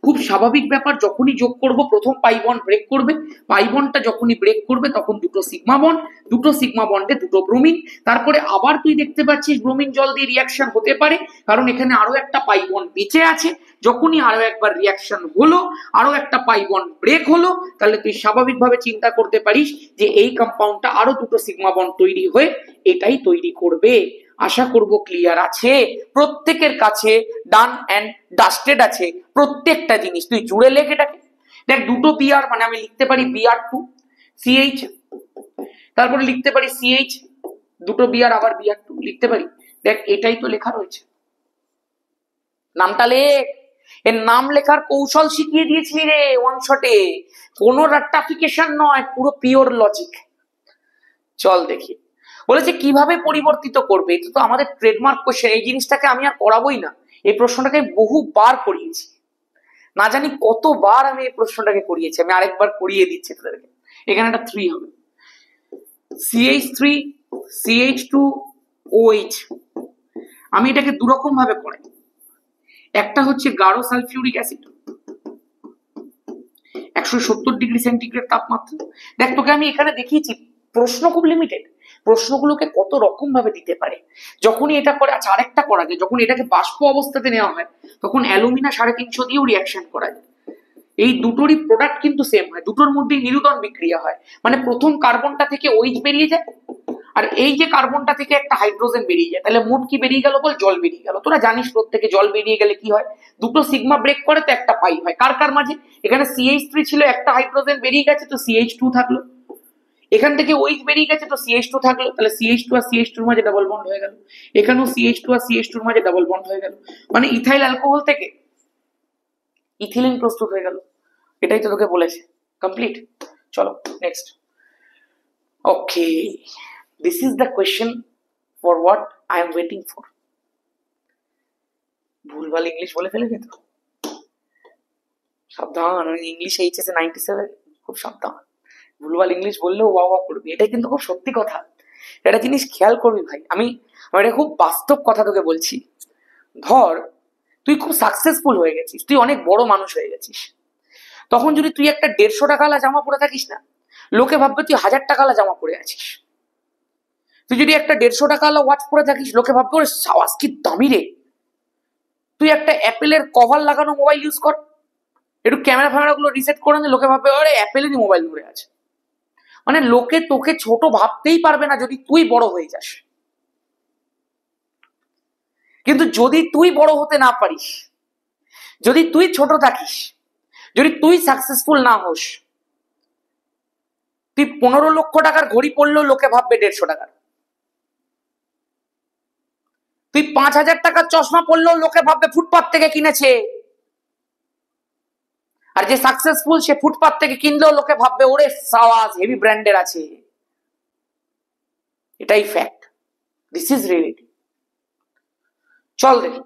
খুব স্বাভাবিক ব্যাপার, যখনই যোগ করব প্রথম পাই বন্ড ব্রেক করবে, পাই বন্ডটা যখনই ব্রেক করবে তখন দুটো সিগমা বন্ড, দুটো সিগমা বন্ডে দুটো ব্রোমিন, তারপরে আবার তুই দেখতে পাচ্ছিস ব্রোমিন জল দিয়ে রিয়াকশন হতে পারে, কারণ এখানে আরো একটা পাই বন্ড বেঁচে আছে। যখনই আরো একবার রিয়াকশন হলো, আরো একটা পাই বন্ড ব্রেক হলো, তাহলে তুই স্বাভাবিকভাবে চিন্তা করতে পারিস যে এই কম্পাউন্ডটা আরো দুটো সিগমা বন্ড তৈরি হয়ে এটাই তৈরি করবে। আশা করব ক্লিয়ার আছে, প্রত্যেকের কাছে ডান এন্ড ডাস্টেড আছে প্রত্যেকটা জিনিস। তুই জুড়ে লেখ এটাকে। দেখ দুটো বিআর, মানে আমি লিখতে পারি Br2 CH, তারপরে লিখতে পারি CH, দুটো বিআর আবার Br2 লিখতে পারি। দেখ এটাই তো লেখা রয়েছে, নামটা লেখ। এর নাম লেখার কৌশল শিখিয়ে দিয়েছিলি রে ওয়ান শটে, কোনো রাট্টাফিকেশন নয়, পুরো পিওর লজিক। চল দেখি, বলেছে কিভাবে পরিবর্তিত করবে, এটা তো আমাদের ট্রেডমার্ক কোশ্চেন, এই জিনিসটাকে আমি আর করাবোই না। এই প্রশ্নটাকে বহুবার করিয়েছি, না জানি কতবার আমি এই প্রশ্নটাকে করিয়েছি, আমি আরেকবার করিয়ে দিচ্ছি তোদেরকে। এখানে একটা 3 হবে, CH3 CH2OH। আমি এটাকে দুরকম ভাবে পড়াই, একটা হচ্ছে গাঢ় সালফিউরিক অ্যাসিড 170 ডিগ্রি সেন্টিগ্রেড তাপমাত্রা। দেখ তোকে আমি এখানে দেখিয়েছি প্রশ্ন খুব লিমিটেড, প্রশ্নগুলোকে কত রকম ভাবে দিতে পারে। যখনই এটা করে, আচ্ছা আরেকটা করা যায়, যখন এটাকে বাষ্প অবস্থাতে নেওয়া হয় তখন অ্যালুমিনা 350 দিয়েও রিয়াকশন করা যায়। এই দুটোরই প্রোডাক্ট কিন্তু সেম হয়, দুটোর মধ্যেই নিরুদন বিক্রিয়া হয়। মানে প্রথম কার্বনটা থেকে OH বেরিয়ে যায়, আর এই যে কার্বনটা থেকে একটা হাইড্রোজেন বেরিয়ে যায়, তাহলে মোট কি বেরিয়ে গেল বল? জল বেরিয়ে গেল। তোরা জানিস প্রত্যেকে জল বেরিয়ে গেলে কি হয়, দুটো সিগমা ব্রেক করে তো একটা পাই হয়। কার কার মাঝে? এখানে CH3 ছিল, একটা হাইড্রোজেন বেরিয়ে গেছে তো CH2 থাকলো, এখান থেকে OH বেরিয়ে গেছে তো CH2 থাকলো, তাহলে CH2 আর CH2 এর মাঝে ডাবল বন্ড হয়ে গেল, এখানেও CH2 আর CH2 এর মাঝে ডাবল বন্ড হয়ে গেল, মানে ইথাইল অ্যালকোহল থেকে ইথিলিন প্রস্তুত হয়ে গেল। এটাই তো তোকে বলেছে। কমপ্লিট। চলো next. Okay, this is the question for what I am waiting for. ভুলভাল ইংলিশ বলে ফেলেছে তো, সাবধান। ইংলিশ HSC 97, খুব সাবধান। ভুলভাল ইংলিশ বললেও ওয়া করবি, এটাই কিন্তু খুব সত্যি কথা। একটা জিনিস খেয়াল করবি ভাই, আমি এটা খুব বাস্তব কথা তোকে বলছি। ধর তুই খুব সাকসেসফুল হয়ে গেছিস, তুই অনেক বড় মানুষ হয়ে গেছিস, তখন যদি তুই একটা 150 টাকাওয়ালা জামা পরে থাকিস না, লোকে ভাববে তুই 1000 টাকাওয়ালা জামা পরে আছিস। তুই যদি একটা 150 টাকাওয়ালা ওয়াচ পরে থাকিস, লোকে ভাববে ওর সাওয়াজ কি দামি রে। তুই একটা অ্যাপেলের কভার লাগানো মোবাইল ইউজ কর, একটু ক্যামেরা ফ্যামেরা গুলো রিসেট করে নে, লোকে ভাববে আরে অ্যাপেলেরই মোবাইল ধরে আছে। মানে লোকে তোকে ছোট ভাবতেই পারবে না যদি তুই বড় হয়ে যাস। কিন্তু যদি তুই বড় হতে না পারিস, যদি তুই ছোট থাকিস, যদি তুই সাকসেসফুল না হোস, তুই 15 লক্ষ টাকার ঘড়ি পড়লেও লোকে ভাববে 150 টাকার। তুই 5000 টাকার চশমা পড়লেও লোকে ভাববে ফুটপাত থেকে কিনেছে। আর যে সাকসেসফুল সে ফুটপাত থেকে কিনলেও লোকে ভাববে ওরে সাওয়াজ হেভি ব্র্যান্ডের আছে। এটাই ফ্যাক্ট, দিস ইজ রিয়েলিটি। চল দেখি,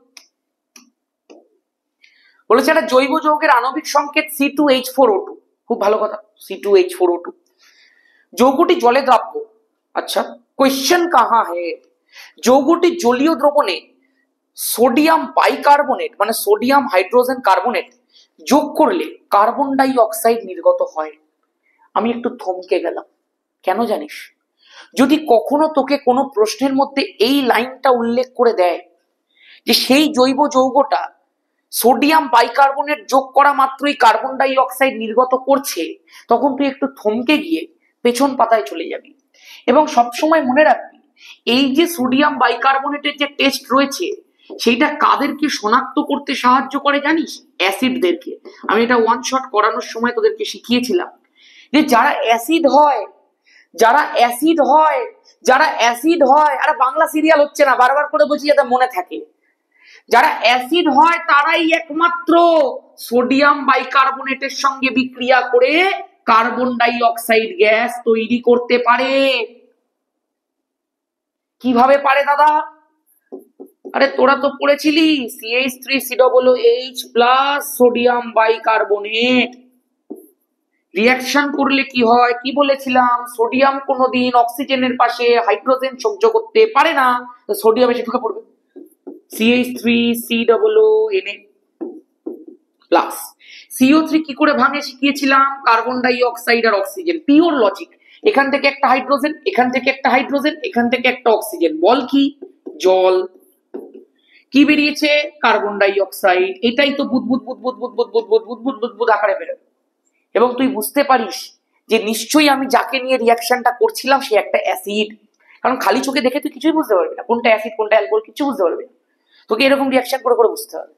বলেছে একটা জৈব যৌগের আণবিক সংকেত C2H4O2। খুব ভালো কথা, C2H4O2। যৌগটি জলে দ্রাব্য। আচ্ছা, কোয়েশ্চেন কাহা হে? যৌগটি জলীয় দ্রবণে সোডিয়াম বাইকার্বনেট মানে সোডিয়াম হাইড্রোজেন কার্বনেট যোগ করলে কার্বন ডাই অক্সাইড নির্গত হয়। আমি একটু থমকে গেলাম, কেন জানিস? যদি কখনো তোকে কোনো প্রশ্নের মধ্যে এই লাইনটা উল্লেখ করে দেয় যে সেই জৈব যৌগটা সোডিয়াম বাইকার্বনেট যোগ করা মাত্রই কার্বন ডাই অক্সাইড নির্গত করছে, তখন তুই একটু থমকে গিয়ে পেছন পাতায় চলে যাবি এবং সবসময় মনে রাখবি এই যে সোডিয়াম বাইকার্বনেটের যে টেস্ট রয়েছে সেইটা কাদেরকে শনাক্ত করতে সাহায্য করে জানিস? অ্যাসিডদেরকে। আমি এটা ওয়ান শট করানোর সময় তোদেরকে শিখিয়েছিলাম যে যারা অ্যাসিড হয়, যারা অ্যাসিড হয়, যারা অ্যাসিড হয়, আরে বাংলা সিরিয়াল হচ্ছে না, বারবার করে বলছি যাতে মনে থাকে, যারা অ্যাসিড হয় তারাই একমাত্র সোডিয়াম বাইকার্বনেটের সঙ্গে বিক্রিয়া করে কার্বন ডাই অক্সাইড গ্যাস তৈরি করতে পারে। কিভাবে পারে দাদা? আরে তোরা তো পড়েছিলি CH3COOH plus sodium bicarbonate reaction করলে কি হয়, কি বলেছিলাম? সোডিয়াম কোনোদিন অক্সিজেনের পাশে হাইড্রোজেন সহ্য করতে পারে না, সোডিয়াম এসে ঢুকে পড়বে, CH3COONA প্লাস। CO3 কি করে ভাঙে শিখিয়েছিলাম, কার্বন ডাই অক্সাইড আর অক্সিজেন, পিওর লজিক। এখান থেকে একটা হাইড্রোজেন, এখান থেকে একটা হাইড্রোজেন, এখান থেকে একটা অক্সিজেন, বল কি? জল। কি বেরিয়েছে? Carbon die oxide. এটাই তো বুদবুদ বুদবুদ বুদবুদ বুদবুদ বুদবুদ বুদবুদ আকারে বেরোবে। এবং তুই বুঝতে পারিস যে নিশ্চয়ই আমি যাকে নিয়ে রিয়াকশনটা করছিলাম সে একটা অ্যাসিড, কারণ খালি চোখে দেখে তুই কিছুই বুঝতে পারবি না, কোনটা অ্যাসিড কোনটা অ্যালকোহল কিছু বুঝতে পারবি না, তোকে এরকম রিয়াকশন করে করে বুঝতে হবে।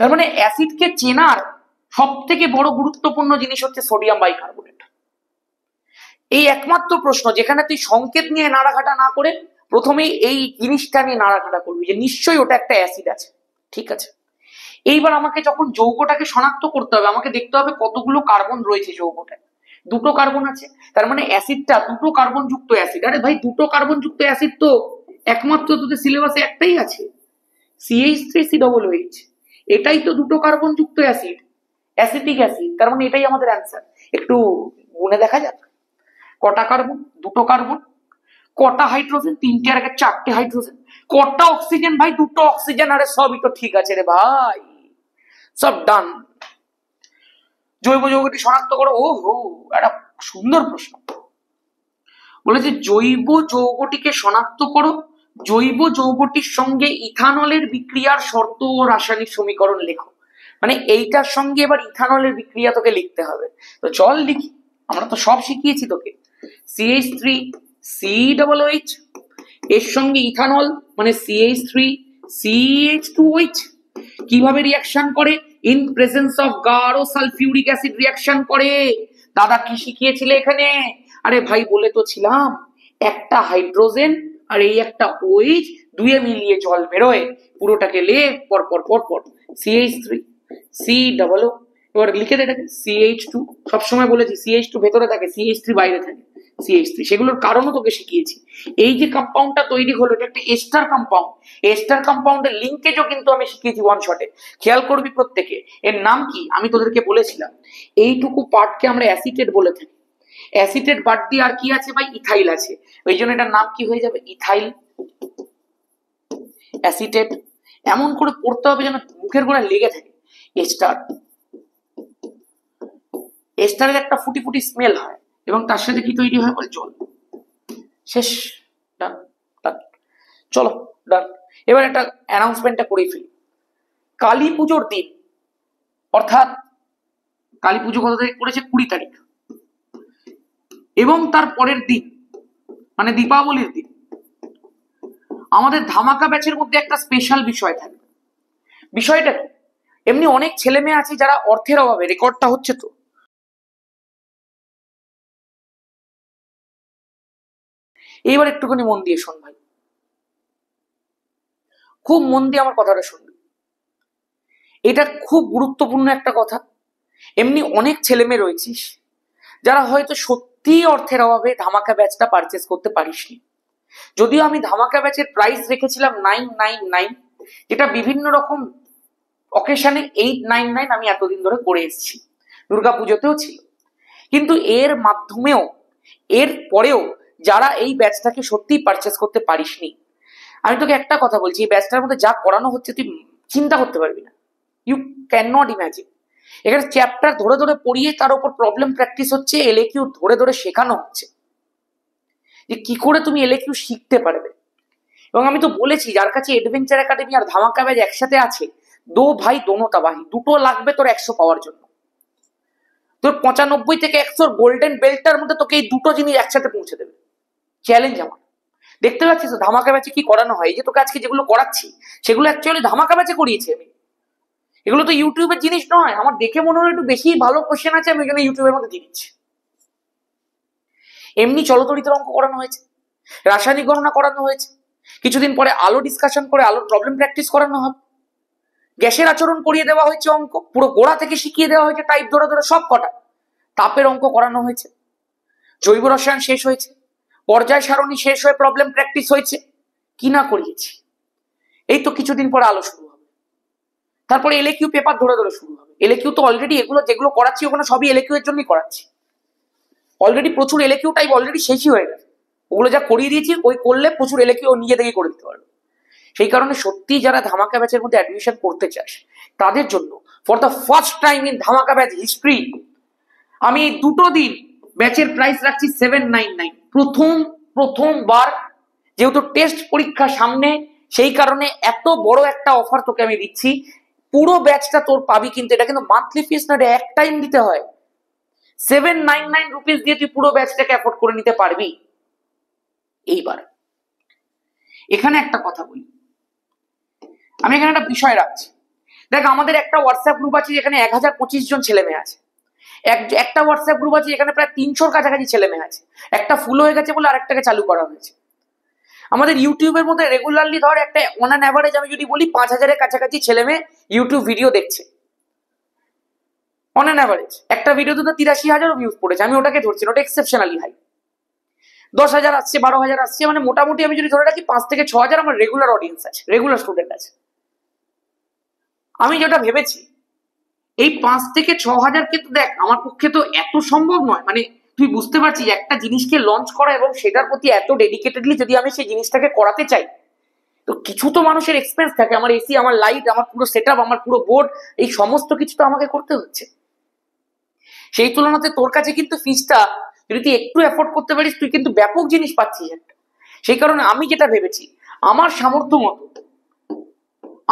তার মানে অ্যাসিডকে চেনার সব থেকে বড় গুরুত্বপূর্ণ জিনিস হচ্ছে সোডিয়াম বাইকার্বনেট। এই একমাত্র প্রশ্ন যেখানে তুই সংকেত নিয়ে নাড়াঘাটা না করে প্রথমেই এই জিনিসটা নিয়ে নাড়াঘাটা করবি যে নিশ্চয়ই ওটা একটা অ্যাসিড আছে। ঠিক আছে, এইবার আমাকে যখন যৌগটাকে শনাক্ত করতে হবে আমাকে দেখতে হবে কতগুলো কার্বন রয়েছে যৌগটায়। 2টো কার্বন আছে, তার মানে অ্যাসিডটা 2টো কার্বন যুক্ত অ্যাসিড। আরে ভাই 2টো কার্বন যুক্ত অ্যাসিড তো একমাত্র তোদের সিলেবাসে একটাই আছে, CH3COOH। এটাই তো 2টো কার্বন যুক্ত অ্যাসিড, অ্যাসিটিক অ্যাসিড। তার মানে এটাই আমাদের অ্যান্সার। একটু গুনে দেখা যাক, কটা কার্বন? 2টো কার্বন। কটা হাইড্রোজেন? 3টে, আর 4টে হাইড্রোজেন। কটা অক্সিজেন? ভাই 2টো অক্সিজেন। আরে সবই তো ঠিক আছে রে ভাই, সব ডান। জৈব যৌগটি শনাক্ত করো। ও হো, একটা সুন্দর প্রশ্ন বলেছে, জৈব যৌগটিকে শনাক্ত করো, জৈব যৌগটির সঙ্গে ইথানলের বিক্রিয়ার শর্ত ও রাসায়নিক সমীকরণ লেখো। মানে এইটার সঙ্গে এবার ইথানলের বিক্রিয়া তোকে লিখতে হবে। তো চল লিখি, আমরা তো সব শিখিয়েছি তোকে। CH3COOH এর সঙ্গে ইথানল মানে CH3CH2OH কিভাবে রিয়াকশন করে? ইন প্রেজেন্স অফ গাঢ় সালফিউরিক অ্যাসিড রিয়াকশন করে। দাদা কি শিখিয়েছিলে এখানে? আরে ভাই বলে তো ছিলাম একটা হাইড্রোজেন আর এই একটা OH দুয়ে মিলিয়ে জল বেরোয়, পুরোটাকে লে পর পর পর পর CH3COO। এবার লিখে দে এটাকে CH2। সবসময় বলেছি CH2 ভেতরে থাকে, CH3 বাইরে থাকে। CH3 সেগুলোর কারণও তোকে শিখিয়েছি। এই যে কম্পাউন্ডটা তৈরি হলো এটা একটা এস্টার কম্পাউন্ড। এস্টার কম্পাউন্ডের লিঙ্কেজও কিন্তু আমি শিখিয়েছি ওয়ান শটে, খেয়াল করবি প্রত্যেকে। এর নাম কি আমি তোদেরকে বলেছিলাম, এইটুকু পার্টকে আমরা অ্যাসিটেট বলে থাকি। অ্যাসিটেট বাদ দিয়ে আর কি আছে ভাই? ইথাইল আছে, ওই জন্য এটার নাম কি হয়ে যাবে? Ethyl acetate. এমন করে পড়তে হবে যেন মুখের গোড়ায় লেগে থাকে। এস্টার, এস্টারের একটা ফুটি ফুটি স্মেল হয়, এবং তার সাথে কি তৈরি হয় বল, জল। শেষ, ডান ডান। চলো ডান। এবার একটা অ্যানাউন্সমেন্টটা করে ফেলি। কালী পুজোর দিন, অর্থাৎ কালী পুজো কত তারিখ পড়েছে, 20 তারিখ, এবং তার পরের দিন মানে দীপাবলির দিন আমাদের ধামাকা ব্যাচের মধ্যে একটা স্পেশাল বিষয় থাকবে। বিষয়টা কি, এমনি অনেক ছেলে মেয়ে আছে যারা অর্থের অভাবে, রেকর্ডটা হচ্ছে তো, এইবার একটুখানি মন দিয়ে শোন ভাই, খুব মন দিয়ে আমার কথাটা শুনবি। এটা খুব গুরুত্বপূর্ণ একটা কথা। এমনি অনেক ছেলে মেয়ে রয়েছিস যারা হয়তো সত্যি অর্থের অভাবে ধামাকা ব্যাচটা পারচেস করতে পারিসনি। যদিও আমি ধামাকা ব্যাচের প্রাইস রেখেছিলাম 999, যেটা বিভিন্ন রকম অকেশনে 899 আমি এতদিন ধরে করে এসেছি, দুর্গাপুজোতেও ছিল। কিন্তু এর মাধ্যমেও, এর পরেও যারা এই ব্যাচটাকে সত্যি পারচেস করতে পারিসনি, আমি তোকে একটা কথা বলছি, এই ব্যাচটার মধ্যে যা করানো হচ্ছে তুই চিন্তা করতে পারবি না। You can not imagine. এখানে চ্যাপ্টার ধরে ধরে পড়িয়ে তার উপর প্রবলেম প্র্যাকটিস হচ্ছে, এলএকিউ ধরে ধরে শেখানো হচ্ছে যে কি করে তুমি এলএকিউ শিখতে পারবে। এবং আমি তো বলেছি, যার কাছে এডভেঞ্চার একাডেমি আর ধামাকা ব্যাচ একসাথে আছে, দো ভাই দোনো তাবাহি, দুটো লাগবে তোর 100 পাওয়ার জন্য। তোর 95 থেকে 100 গোল্ডেন বেল্টটার মধ্যে তোকে এই দুটো জিনিস একসাথে পৌঁছে দেবে। চ্যালেঞ্জ আমার। দেখতে পাচ্ছিস তো ধামাকা ব্যাচে কি করানো হয়, এই যে তোকে আজকে যেগুলো করাচ্ছি সেগুলো অ্যাকচুয়ালি ধামাকা ব্যাচে করিয়েছি আমি। এগুলো তো ইউটিউবের জিনিস নয়, আমার দেখে মনে হলো একটু বেশি ভালো কোশ্চেন আছে, আমি এখানে ইউটিউবের মধ্যে দিয়ে দিচ্ছি। এমনি চলতরিতের অঙ্ক করানো হয়েছে, রাসায়নিক গণনা করানো হয়েছে, কিছুদিন পরে আলো ডিসকাশন করে আলোর প্রবলেম প্র্যাকটিস করানো হবে, গ্যাসের আচরণ করিয়ে দেওয়া হয়েছে, অঙ্ক পুরো গোড়া থেকে শিখিয়ে দেওয়া হয়েছে, টাইপ ধরে ধরে সব কটা, তাপের অঙ্ক করানো হয়েছে, জৈব রসায়ন শেষ হয়েছে, পর্যায় সারণী শেষ হয়ে প্রবলেম প্র্যাকটিস হয়েছে। কি না করিয়েছি। এই তো কিছুদিন পরে আলো শুরু হবে, তারপরে এলএকিউ পেপার ধরে ধরে শুরু হবে। এলএকিউ তো অলরেডি এগুলো যেগুলো করাচ্ছি ওখানে সবই এলএকিউ এর জন্যই করাচ্ছি। অলরেডি প্রচুর এলএকিউ টাইপ অলরেডি শেষই হয়ে গেছে, ওগুলো যা করিয়ে দিয়েছি ওই করলে প্রচুর এলএকিউ নিজে থেকেই করে দিতে পারবে। সেই কারণে সত্যি যারা ধামাকা ব্যাচের মধ্যে অ্যাডমিশন করতে চাস তাদের জন্য for the first time in ধামাকা ব্যাচ হিস্ট্রি আমি এই দুটো দিন ব্যাচের প্রাইস রাখছি 799। প্রথমবার, যেহেতু টেস্ট পরীক্ষা সামনে, সেই কারণে এত বড় একটা অফার তোকে আমি দিচ্ছি। পুরো ব্যাচটা তোর পাবি, কিন্তু এটা কিন্তু মান্থলি ফিস না, এক টাইম দিতে হয়। 799 রুপিস দিয়ে তুই পুরো ব্যাচটাকে অ্যাফোর্ড করে নিতে পারবি। এইবার এখানে একটা কথা বলি, আমি এখানে একটা বিষয় রাখছি। দেখ, আমাদের একটা হোয়াটসঅ্যাপ গ্রুপ আছে যেখানে 1025 জন ছেলে মেয়ে আছে, একটা হোয়াটসঅ্যাপ গ্রুপ আছে যেখানে প্রায় 300-র কাছাকাছি ছেলে মেয়ে আছে। একটা ফুল হয়ে গেছে বলে আরেকটাকে চালু করা হয়েছে। আমাদের ইউটিউবের মধ্যে রেগুলারলি ধর একটা অন অ্যান অ্যাভারেজ আমি যদি বলি 5000-এর কাছাকাছি ছেলে মেয়ে ইউটিউব ভিডিও দেখছে অন অ্যান অ্যাভারেজ। একটা ভিডিওতে তো 83,000 ভিউজ পড়েছে, আমি ওটাকে ধরছি, ওটা এক্সেপশনালি হাই। 10,000 আসছে, 12,000 আসছে, মানে মোটামুটি আমি যদি ধরে রাখি 5 থেকে 6,000 আমার রেগুলার অডিয়েন্স আছে, রেগুলার স্টুডেন্ট আছে। আমি যেটা ভেবেছি এই 5 থেকে 6,000 কিন্তু দেখ আমার পক্ষে তো এত সম্ভব নয়, মানে তুই বুঝতে পারছিস একটা জিনিসকে লঞ্চ করা এবং সেটার প্রতি এত ডেডিকেটেডলি যদি আমি সেই জিনিসটাকে করাতে চাই, তো কিছু তো মানুষের এক্সপেন্স থাকে, আমার এসি, আমার লাইট, আমার পুরো সেটআপ, আমার পুরো বোর্ড, এই সমস্ত কিছু তো আমাকে করতে হচ্ছে। সেই তুলনাতে তোর কাছে কিন্তু ফিসটা যদি তুই একটু এফোর্ড করতে পারিস, তুই কিন্তু ব্যাপক জিনিস পাচ্ছিস একটা। সেই কারণে আমি যেটা ভেবেছি, আমার সামর্থ্য মতো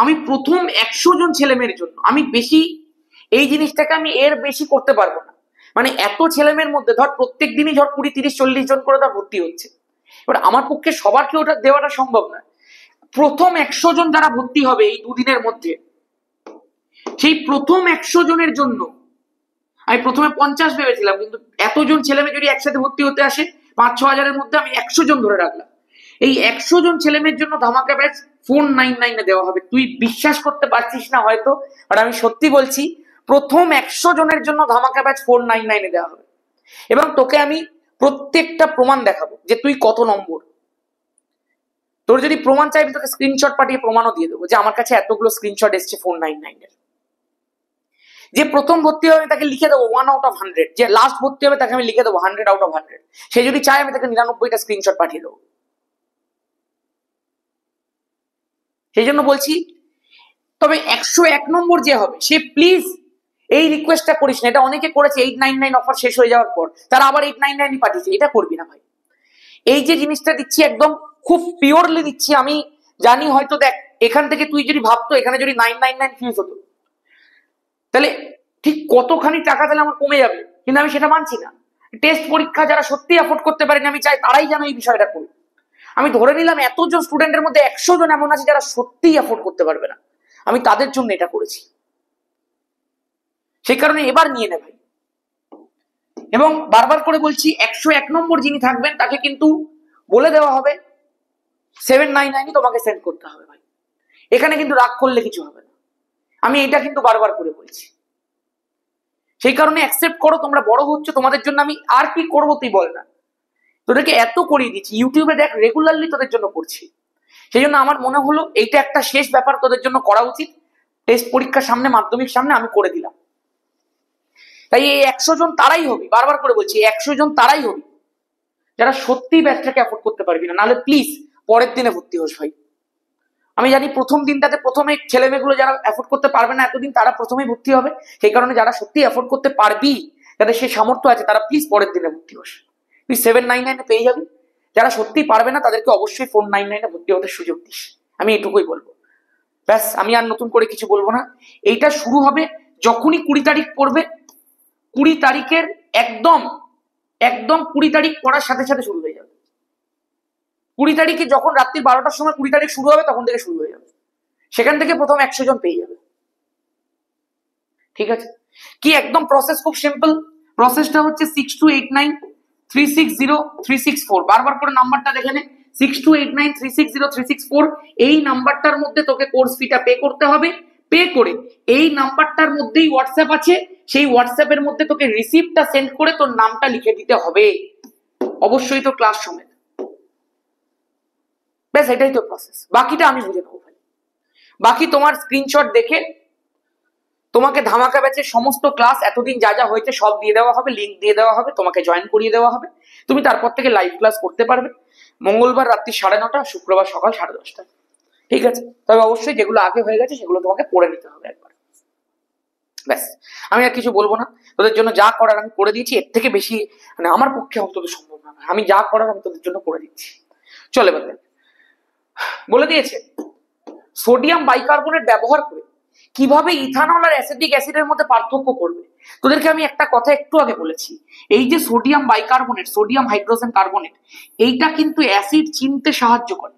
আমি প্রথম 100 জন ছেলে মেয়ের জন্য, আমি বেশি এই জিনিসটাকে আমি এর বেশি করতে পারবো না। মানে এত ছেলে মেয়ের মধ্যে ধর প্রত্যেক দিনই ধর 20, 30, 40 জন করে ধর ভর্তি হচ্ছে, এবার আমার পক্ষে সবারকে ওটা দেওয়াটা সম্ভব নয়। প্রথম 100 জন যারা ভর্তি হবে এই দুদিনের মধ্যে, সেই প্রথম 100 জনের জন্য আমি প্রথমে 50 ভেবেছিলাম, কিন্তু এতজন ছেলে মেয়ে যদি একসাথে ভর্তি হতে আসে 5-6 হাজারের মধ্যে আমি 100 জন ধরে রাখলাম। এই 100 জন ছেলে মেয়ের জন্য ধামাকা ব্যাচ 499 দেওয়া হবে। তুই বিশ্বাস করতে পারছিস না হয়তো, আর আমি সত্যি বলছি, প্রথম 100 জনের জন্য ধামাকা ব্যাচ 499 দেওয়া হবে। এবং তোকে আমি প্রত্যেকটা প্রমাণ দেখাবো যে তুই কত নম্বর। তোর যদি প্রমাণ চাই আমি তোকে স্ক্রিনশট পাঠিয়ে প্রমাণও দিয়ে দেবো যে আমার কাছে এতগুলো স্ক্রিনশট এসছে 499 যে প্রথম ভর্তি হবে তাকে লিখে দেবো 1 out of 100, যে লাস্ট ভর্তি হবে তাকে আমি লিখে দেবো 100 out of 100। সে যদি চায় আমি তাকে 99টা স্ক্রিনশট পাঠিয়ে দেবো। সেই জন্য বলছি, তবে 101 নম্বর যে হবে সে প্লিজ এই রিকোয়েস্টটা করিস না, এটা অনেকে করেছে 899 অফার শেষ হয়ে যাওয়ার পর, তারা আবার 899 পাঠিয়েছে, এটা করবি না ভাই। এই যে জিনিসটা দিচ্ছি একদম খুব পিওরলি দিচ্ছি, আমি জানি হয়তো দেখ এখান থেকে তুই যদি ভাবতো এখানে যদি 999 ফিজ হতো তাহলে ঠিক কতখানি টাকা তাহলে আমার কমে যাবে, কিন্তু আমি সেটা মানছি না। টেস্ট পরীক্ষা যারা সত্যি অ্যাফোর্ড করতে পারেন, আমি চাই তারাই যেন এই বিষয়টা করি। আমি ধরে নিলাম এতজন স্টুডেন্টের মধ্যে 100 জন এমন আছে যারা সত্যিই অ্যাফোর্ড করতে পারবে না, আমি তাদের জন্য এটা করেছি, সেই কারণে এবার নিয়ে নে ভাই। এবং বারবার করে বলছি 101 নম্বর যিনি থাকবেন তাকে কিন্তু বলে দেওয়া হবে 799 তোমাকে সেন্ড করতে হবে ভাই, এখানে কিন্তু রাগ করলে কিছু হবে না, আমি এটা কিন্তু বারবার করে বলছি। সেই কারণে অ্যাকসেপ্ট করো, তোমরা বড় হচ্ছ, তোমাদের জন্য আমি আর কি করবো তুই বল না, তোদেরকে এত করিয়ে দিচ্ছি, ইউটিউবে দেখ রেগুলারলি তোদের জন্য করছি, সেই জন্য আমার মনে হলো এইটা একটা শেষ ব্যাপার তোদের জন্য করা উচিত। টেস্ট পরীক্ষার সামনে, মাধ্যমিক সামনে আমি করে দিলাম, তাই এই 100 জন তারাই হবে, বারবার করে বলছি 100 জন তারাই হবে যারা সত্যি ব্যাচটাকে অ্যাফোর্ড করতে পারবি না, নাহলে প্লিজ পরের দিনে ভর্তি হোস ভাই। আমি জানি প্রথম দিনটাতে প্রথমে ছেলেমেয়েগুলো যারা অ্যাফোর্ড করতে পারবে না এতদিন, তারা প্রথমেই ভর্তি হবে, সেই কারণে যারা সত্যি অ্যাফোর্ড করতে পারবি, যাদের সেই সামর্থ্য আছে, তারা প্লিজ পরের দিনে ভর্তি হোস, তুই 799 পেয়ে যাবি। যারা সত্যি পারবে না তাদেরকে অবশ্যই 499 ভর্তি হতে সুযোগ দিস, আমি এটুকুই বলবো, ব্যাস। আমি আর নতুন করে কিছু বলবো না। এইটা শুরু হবে যখনই 20 তারিখ পড়বে, 20 তারিখের একদম 20 তারিখ পড়ার সাথে সাথে শুরু হয়ে যাবে। 20 তারিখে যখন রাত্রি 12টার সময় 20 তারিখ শুরু হবে, তখন থেকে শুরু হয়ে যাবে, সেখান থেকে প্রথম 100 জন পেয়ে যাবে, ঠিক আছে? কি একদম প্রসেস খুব সিম্পল, প্রসেসটা হচ্ছে 6289360364, বারবার করে নাম্বারটা দেখে নে, 6289360364, এই নাম্বারটার মধ্যে তোকে কোর্স ফিটা পে করতে হবে। পে করে এই নাম্বারটার মধ্যেই হোয়াটসঅ্যাপ আছে, সেই হোয়াটসঅ্যাপের মধ্যে তোকে রিসিপ্টটা সেন্ড করে তোর নামটা লিখে দিতে হবে, অবশ্যই তো ক্লাস সমেত, ব্যাস এটাই তো প্রসেস, বাকিটা আমি বুঝে নেবো ভাই। বাকি তোমার স্ক্রিনশট দেখে তোমাকে ধামাকা ব্যাচের সমস্ত ক্লাস এতদিন যা যা হয়েছে সব দিয়ে দেওয়া হবে, লিঙ্ক দিয়ে দেওয়া হবে, তোমাকে জয়েন করিয়ে দেওয়া হবে, তুমি তারপর থেকে লাইভ ক্লাস করতে পারবে, মঙ্গলবার রাত্রি 9:30, শুক্রবার সকাল 10:30, ঠিক আছে? তবে অবশ্যই যেগুলো আগে হয়ে গেছে সেগুলো তোমাকে পড়ে নিতে হবে একবার, ব্যাস। আমি আর কিছু বলবো না, তোদের জন্য যা করার আমি করে দিয়েছি, এর থেকে বেশি মানে আমার পক্ষে অন্তত সম্ভব না, আমি যা করার আমি তোদের জন্য করে দিচ্ছি। চলে এবার বলে দিয়েছে সোডিয়াম বাইকার্বনেট ব্যবহার করে কিভাবে ইথানল আর অ্যাসিটিক অ্যাসিডের মধ্যে পার্থক্য করবে। তোদেরকে আমি একটা কথা একটু আগে বলেছি, এই যে sodium bicarbonate, sodium hydrogen carbonate, এইটা কিন্তু অ্যাসিড চিনতে সাহায্য করে,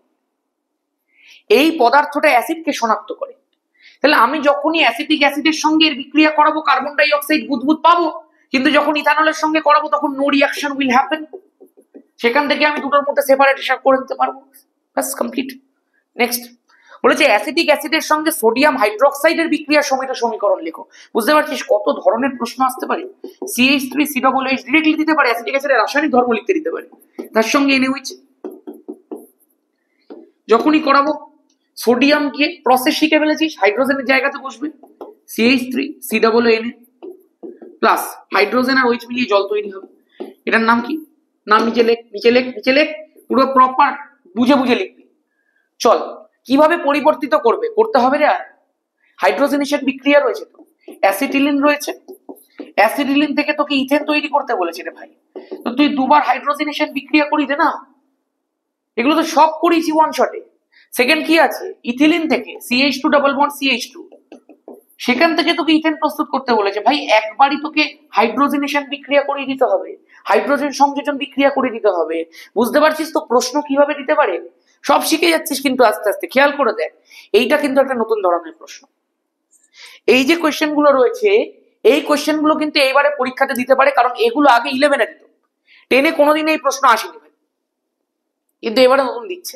এই পদার্থটা অ্যাসিডকে শনাক্ত করে। তাহলে আমি যখনই অ্যাসিটিক অ্যাসিডের সঙ্গে এর বিক্রিয়া করাবো, কার্বন ডাই অক্সাইড বুদবুদ পাবো, কিন্তু যখন ইথানলের সঙ্গে করাবো তখন নো রিঅ্যাকশন উইল হ্যাপেন, সেখান থেকে আমি দুটোর মধ্যে সেপারেট হিসাব করে নিতে পারবো, ব্যাস কমপ্লিট। নেক্সট বলেছে অ্যাসিটিক অ্যাসিডের সঙ্গে সোডিয়াম হাইড্রোক্সাইডের বিক্রিয়া সমিত সমীকরণ লেখো। বুঝতে পারছিস কত ধরনের প্রশ্ন আসতে পারে, CH3COOH ডিরেক্টলি দিতে পারে, অ্যাসিটিক অ্যাসিডের রাসায়নিক ধর্ম লিখতে দিতে পারে, তার সঙ্গে NaOH যখনই করাবো, সোডিয়াম গিয়ে প্রসেস শিখে ফেলেছিস, হাইড্রোজেনের জায়গাতে বসবে CH3COONA প্লাস হাইড্রোজেন আর OH মিলিয়ে জল তৈরি হবে। এটার নাম কি? নাম নিচে লেখ, নিচে লেখ, নিচে লেখ, পুরো প্রপার বুঝে বুঝে লিখবি। চল কিভাবে পরিবর্তিত করবে, করতে হবে রে। হাইড্রোজেনেশন বিক্রিয়া রয়েছে, তো অ্যাসিটিলিন রয়েছে, অ্যাসিটিলিন থেকে তোকে ইথেন তৈরি করতে বলেছে রে ভাই, তো তুই দুবার হাইড্রোজেনেশন বিক্রিয়া করি দে না, এগুলো তো সব করিয়েছি ওয়ান শটে। সেকেন্ড কি আছে, ইথিলিন থেকে CH2 ডাবল বন্ড CH2, সেখান থেকে তোকে ইথেন প্রস্তুত করতে বলেছে ভাই, একবারই তোকে হাইড্রোজেনেশন বিক্রিয়া করে দিতে হবে, হাইড্রোজেন সংযোজন বিক্রিয়া করে দিতে হবে। বুঝতে পারছিস তো প্রশ্ন কিভাবে দিতে পারে, সব শিখে যাচ্ছিস কিন্তু আস্তে আস্তে, খেয়াল করে দেখ, এইটা কিন্তু একটা নতুন ধরনের প্রশ্ন। এই যে কোয়েশ্চেন গুলো রয়েছে, এই কোয়েশ্চেন গুলো কিন্তু এইবারে পরীক্ষাতে দিতে পারে, কারণ এগুলো আগে 11-এ দিত, 10-এ কোনোদিন এই প্রশ্ন আসেনি ভাই, কিন্তু এবারে নতুন দিচ্ছে,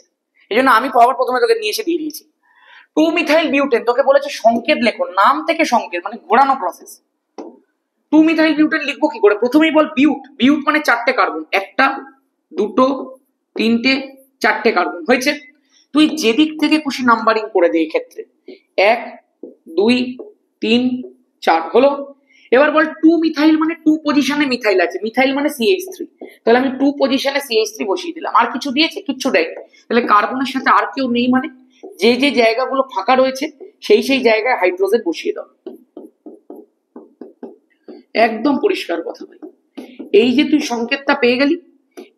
এই জন্য আমি প্রথমে তোকে নিয়ে এসে দিয়ে দিয়েছি। 2-মিথাইল বিউটেন, তোকে বলেছে সংকেত লেখো, নাম থেকে সংকেত মানে ঘোরানো প্রসেস। 2-মিথাইল বিউটেন লিখবো কি করে, প্রথমেই বল বিউট, বিউট মানে 4টে কার্বন, 1টা 2টো 3টে 4টে কার্বন হয়েছে। তুই যেদিক থেকে খুশি নাম্বারিং করে দে, এই ক্ষেত্রে 1 2 3 4 হলো। এবার বল 2-মিথাইল মানে 2 পজিশনে মিথাইল আছে, মিথাইল মানে CH3, তাহলে আমি 2 পজিশনে CH3 বসিয়ে দিলাম। আর কিছু দিয়েছে? কিচ্ছু দেয়নি, তাহলে কার্বনের সাথে আর কেউ নেই, মানে যে যে জায়গাগুলো ফাঁকা রয়েছে সেই সেই জায়গায় হাইড্রোজেন বসিয়ে দাও। একদম পরিষ্কার কথা ভাই। এই যে তুই সংকেতটা পেয়ে গেলি,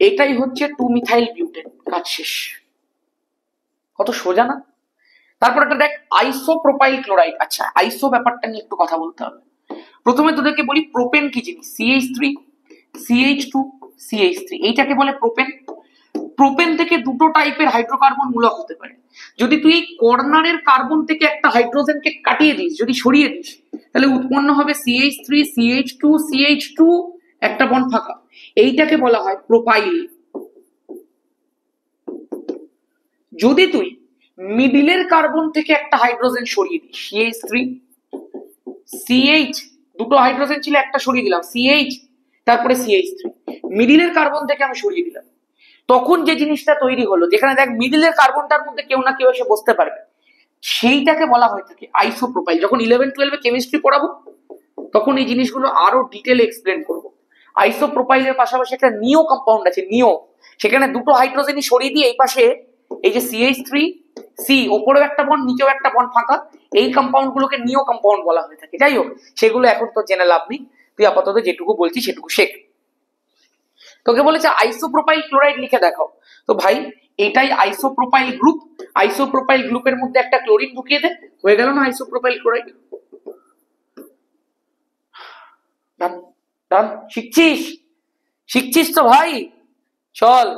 এটাই হচ্ছে 2 মিথাইল বিউটেন, কাজ শেষ। কত সোজা না? তারপর একটা দেখ আইসোপ্রোপাইল ক্লোরাইড। আচ্ছা, আইসো ব্যাপারটা নিয়ে একটু কথা বলতে হবে। প্রথমে তোদেরকে বলি প্রোপেন কি জিনিস। CH3 CH2 CH3, এইটাকে বলে প্রোপেন। প্রোপেন থেকে দুটো টাইপের হাইড্রোকার্বন মূলক হতে পারে। যদি তুই এই কর্নারের কার্বন থেকে একটা হাইড্রোজেনকে কাটিয়ে দিস, যদি সরিয়ে দিস, তাহলে উৎপন্ন হবে CH3 CH2 CH2, একটা বন্ড ফাঁকা। এইটাকে বলা হয় প্রোপাইল। যদি তুই মিডিলের কার্বন থেকে একটা হাইড্রোজেন সরিয়ে দিস, CH3 CH, দুটো হাইড্রোজেন ছিল, একটা সরিয়ে দিলাম CH, তারপরে CH3, মিডিলের কার্বন থেকে আমি সরিয়ে দিলাম, তখন যে জিনিসটা তৈরি হলো, যেখানে দেখ মিডিলের কার্বনটার মধ্যে কেউ না কেউ এসে বসতে পারবে, সেইটাকে বলা হয়ে থাকে আইসোপ্রোপাইল। যখন 11-12 কেমিস্ট্রি পড়াবো তখন এই জিনিসগুলো আরো ডিটেলে এক্সপ্লেন করব। আইসোপ্রোপাইলের পাশাপাশি একটা নিও কম্পাউন্ড আছে, নিও, সেখানে দুটো হাইড্রোজেনই সরিয়ে দিয়ে এই পাশে এই যে CH3 C, ওপরেও একটা বন্ড নিচেও একটা বন্ড ফাঁকা, এই কম্পাউন্ড গুলোকে নিও কম্পাউন্ড বলা হয়ে থাকে। যাই হোক, সেগুলো এখন তো জেনে লাভ নেই, তুই আপাতত যেটুকু বলছি সেটুকু শেখ। তোকে বলেছে আইসোপ্রোপাইল ক্লোরাইড লিখে দেখাও, তো ভাই এটাই আইসোপ্রোপাইল গ্রুপ। আইসোপ্রোপাইল গ্রুপের মধ্যে একটা ক্লোরিন ঢুকিয়ে দে, হয়ে গেল না আইসোপ্রোপাইল ক্লোরাইড। ডান ডান। শিখছিস? শিখছিস তো ভাই? চল,